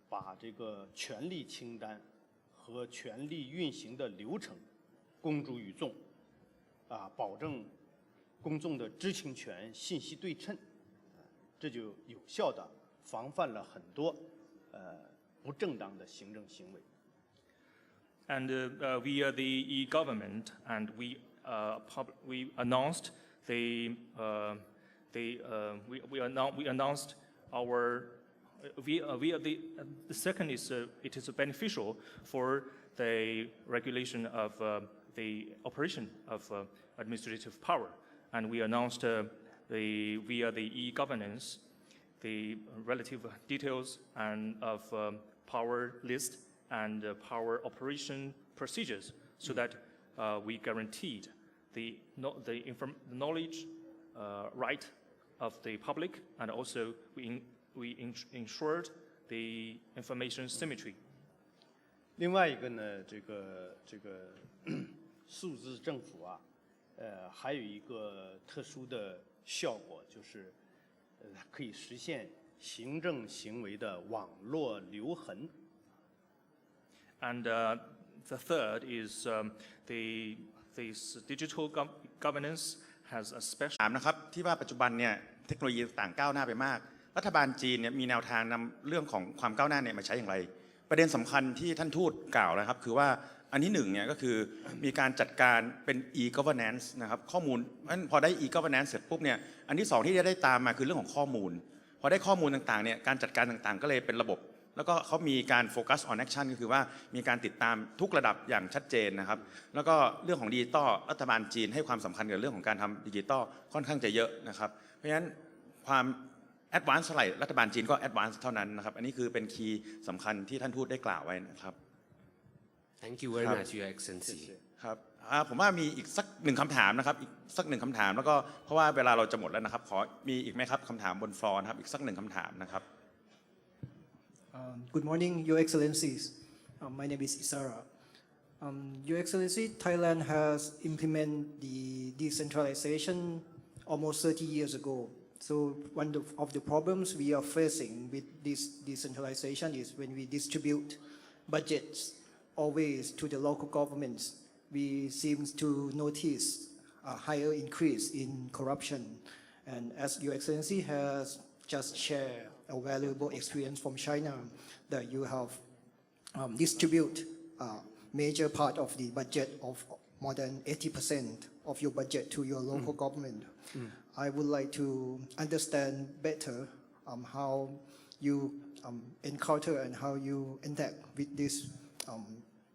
把这个权力清单和权力运行的流程公诸于众，保证公众的知情权、信息对称，这就有效地防范了很多不正当的行政行为。And we are the e-government, and we announced the we announced our the second is it is beneficial for the regulation of the operation of administrative power, and we announced via the e-governance the relative details and of power list and power operation procedures, so that we guaranteed the knowledge right of the public, and also we ensured the information symmetry. 另外一个呢，这个数字政府啊，还有一个特殊的效果，就是可以实现行政行为的网络留痕。And the third is this digital governance has a special นะครับที่ว่าปัจจุบันเนี่ยเทคโนโลยีต่างก้าวหน้าไปมากรัฐบาลจีนเนี่ยมีแนวทางนำเรื่องของความก้าวหน้าเนี่ยมาใช้อย่างไรประเด็นสำคัญที่ท่านทูตกล่าวนะครับคือว่าอันที่หนึ่งเนี่ยก็คือมีการจัดการเป็น e-governance นะครับข้อมูลพอได้ e-governance เสร็จปุ๊บเนี่ยอันที่สองที่จะได้ตามมาคือเรื่องของข้อมูลพอได้ข้อมูลต่างๆเนี่ยการจัดการต่างๆก็เลยเป็นระบบแล้วก็เขามีการ focus on action ก็คือว่ามีการติดตามทุกระดับอย่างชัดเจนนะครับแล้วก็เรื่องของดิจิตอลรัฐบาลจีนให้ความสำคัญกับเรื่องของการทำดิจิตอลค่อนข้างจะเยอะนะครับเพราะฉะนั้นความแอดวานซ์เท่าไหร่รัฐบาลจีนก็แอดวานซ์เท่านั้นนะครับอันนี้คือเป็นคีย์สำคัญที่ท่านทูตได้กล่าวไว้นะครับ Thank you very much, Your Excellency. ครับผมว่ามีอีกสักหนึ่งคำถามนะครับอีกสักหนึ่งคำถามแล้วก็เพราะว่าเวลาเราจะหมดแล้วนะครับขอมีอีกไหมครับคำถามบนฟลอร์นะครับอีกสักหนึ่งคำถามนะครับ Good morning, Your Excellencies. My name is Isara. Your Excellency, Thailand has implemented the decentralization almost 30 years ago. So one of the problems we are facing with this decentralization is when we distribute budgets always to the local governments, we seem to notice a higher increase in corruption. And as Your Excellency has just shared a valuable experience from China, that you have distribute a major part of the budget of more than 80% of your budget to your local government. I would like to understand better how you encounter and how you interact with this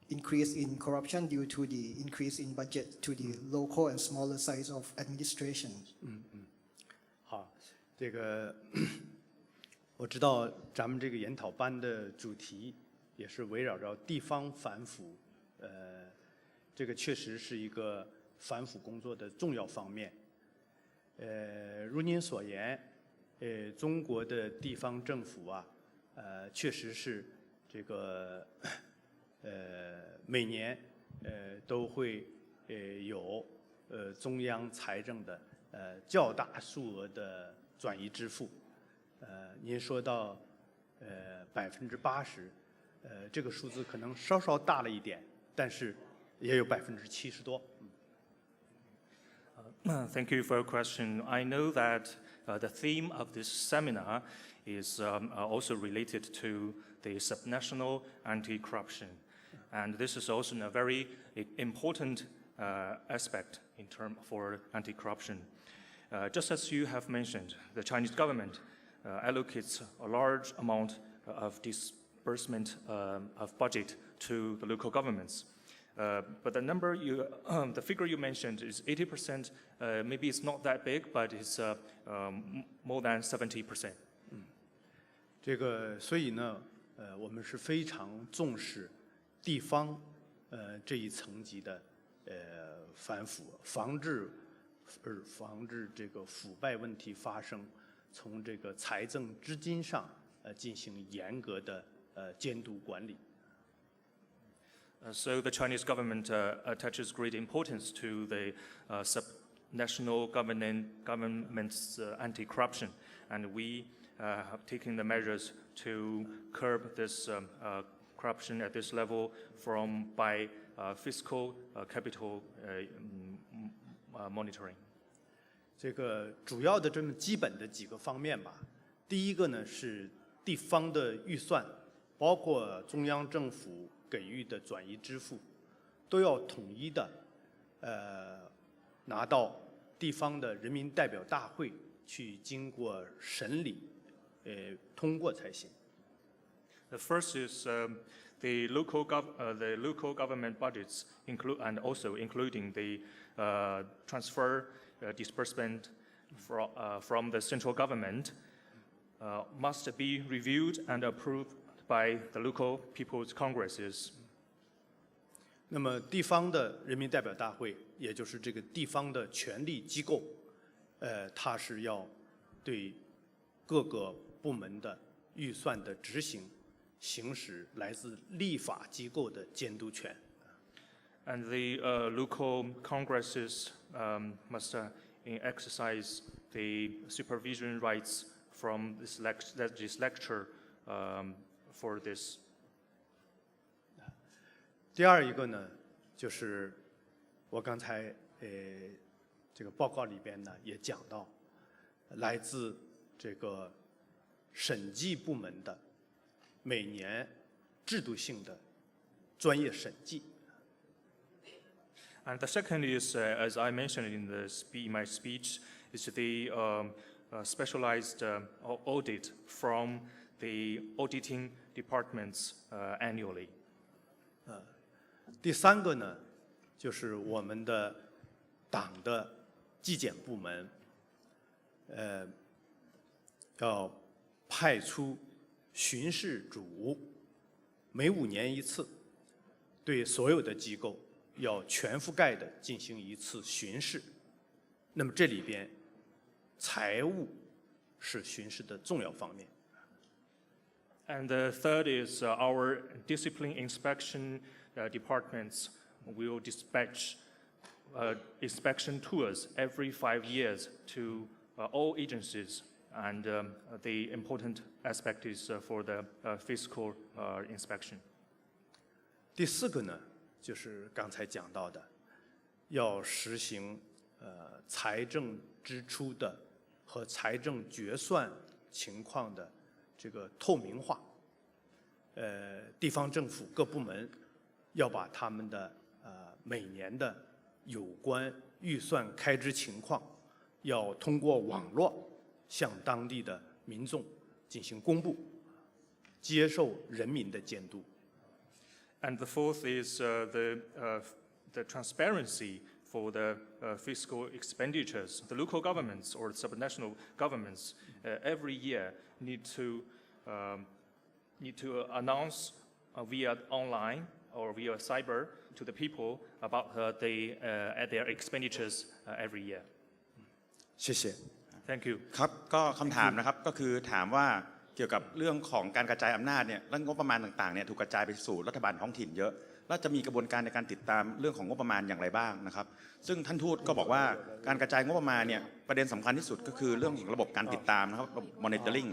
increase in corruption due to the increase in budget to the local and smaller size of administration. 好，这个我知道咱们这个研讨班的主题也是围绕着地方反腐，这个确实是一个反腐工作的重要方面。如您所言，中国的地方政府啊，确实是这个每年都会有中央财政的较大数额的转移支付。您说到80%，这个数字可能稍稍大了一点，但是也有70%多。Thank you for your question. I know that the theme of this seminar is also related to the subnational anti-corruption. And this is also a very important aspect in terms for anti-corruption. Just as you have mentioned, the Chinese government allocates a large amount of disbursement of budget to the local governments. But the figure you mentioned is 80%. Maybe it's not that big, but it's more than 70%. 这个，所以呢，我们是非常重视地方这一层级的反腐，防治这个腐败问题发生，从这个财政资金上进行严格的监督管理。So the Chinese government attaches great importance to the subnational government's anti-corruption, and we have taken the measures to curb this corruption at this level by fiscal capital monitoring. 这个主要的这么基本的几个方面吧。第一个呢是地方的预算，包括中央政府给予的转移支付，都要统一的拿到地方的人民代表大会去经过审理，通过才行。The first is the local government budgets include and also including the transfer disbursement from the central government must be reviewed and approved by the local people's congresses. 那么地方的人民代表大会，也就是这个地方的权力机构，它是要对各个部门的预算的执行，行使来自立法机构的监督权。And the local congresses must exercise the supervision rights from this legislature for this. 第二一个呢，就是我刚才这个报告里边呢也讲到，来自这个审计部门的每年制度性的专业审计。And the second is, as I mentioned in my speech, is the specialized audit from the auditing departments annually. 第三个呢，就是我们的党的纪检部门，要派出巡视组，每5年一次，对所有的机构要全覆盖的进行一次巡视。那么这里边，财务是巡视的重要方面。And the third is our discipline inspection departments will dispatch inspection tours every 5 years to all agencies, and the important aspect is for the fiscal inspection. 第四个呢，就是刚才讲到的，要实行财政支出的和财政决算情况的这个透明化。地方政府各部门要把他们的每年的有关预算开支情况，要通过网络向当地的民众进行公布，接受人民的监督。And the fourth is the transparency for the fiscal expenditures. The local governments or subnational governments every year need to announce via online or via cyber to the people about their expenditures every year. 谢谢 Thank you. ครับก็คำถามนะครับก็คือถามว่าเกี่ยวกับเรื่องของการกระจายอำนาจเนี่ยและงบประมาณต่างๆเนี่ยถูกกระจายไปสู่รัฐบาลท้องถิ่นเยอะแล้วจะมีกระบวนการในการติดตามเรื่องของงบประมาณอย่างไรบ้างนะครับซึ่งท่านทูตก็บอกว่าการกระจายงบประมาณเนี่ยประเด็นสำคัญที่สุดก็คือเรื่องของระบบการติดตามนะครับ monitoring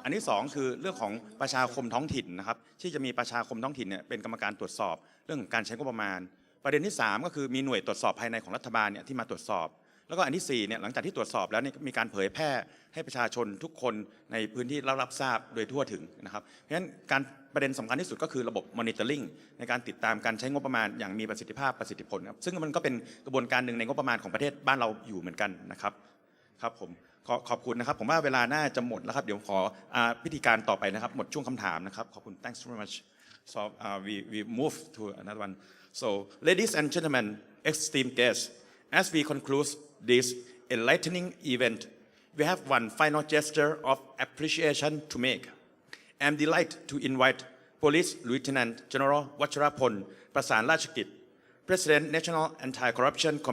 อันที่2คือเรื่องของประชาคมท้องถิ่นนะครับที่จะมีประชาคมท้องถิ่นเนี่ยเป็นกรรมการตรวจสอบเรื่องของการใช้งบประมาณประเด็นที่3ก็คือมีหน่วยตรวจสอบภายในของรัฐบาลเนี่ยที่มาตรวจสอบแล้วก็อันที่4เนี่ยหลังจากที่ตรวจสอบแล้วเนี่ยมีการเผยแพร่ให้ประชาชนทุกคนในพื้นที่รับทราบโดยทั่วถึงนะครับเพราะฉะนั้นการประเด็นสำคัญที่สุดก็คือระบบ monitoring ในการติดตามการใช้งบประมาณอย่างมีประสิทธิภาพประสิทธิผลครับซึ่งมันก็เป็นกระบวนการหนึ่งในงบประมาณของประเทศบ้านเราอยู่เหมือนกันนะครับครับผมขอบคุณนะครับผมว่าเวลาน่าจะหมดแล้วครับเดี๋ยวขอพิธีการต่อไปนะครับหมดช่วงคำถามนะครับขอบคุณ thanks very much so we move to another one so ladies and gentlemen esteemed guests as we conclude this enlightening event we have one final gesture of appreciation to make I'm delighted to invite Police Lieutenant General Vacharapon Prasan Rachakit President National Anti-Corruption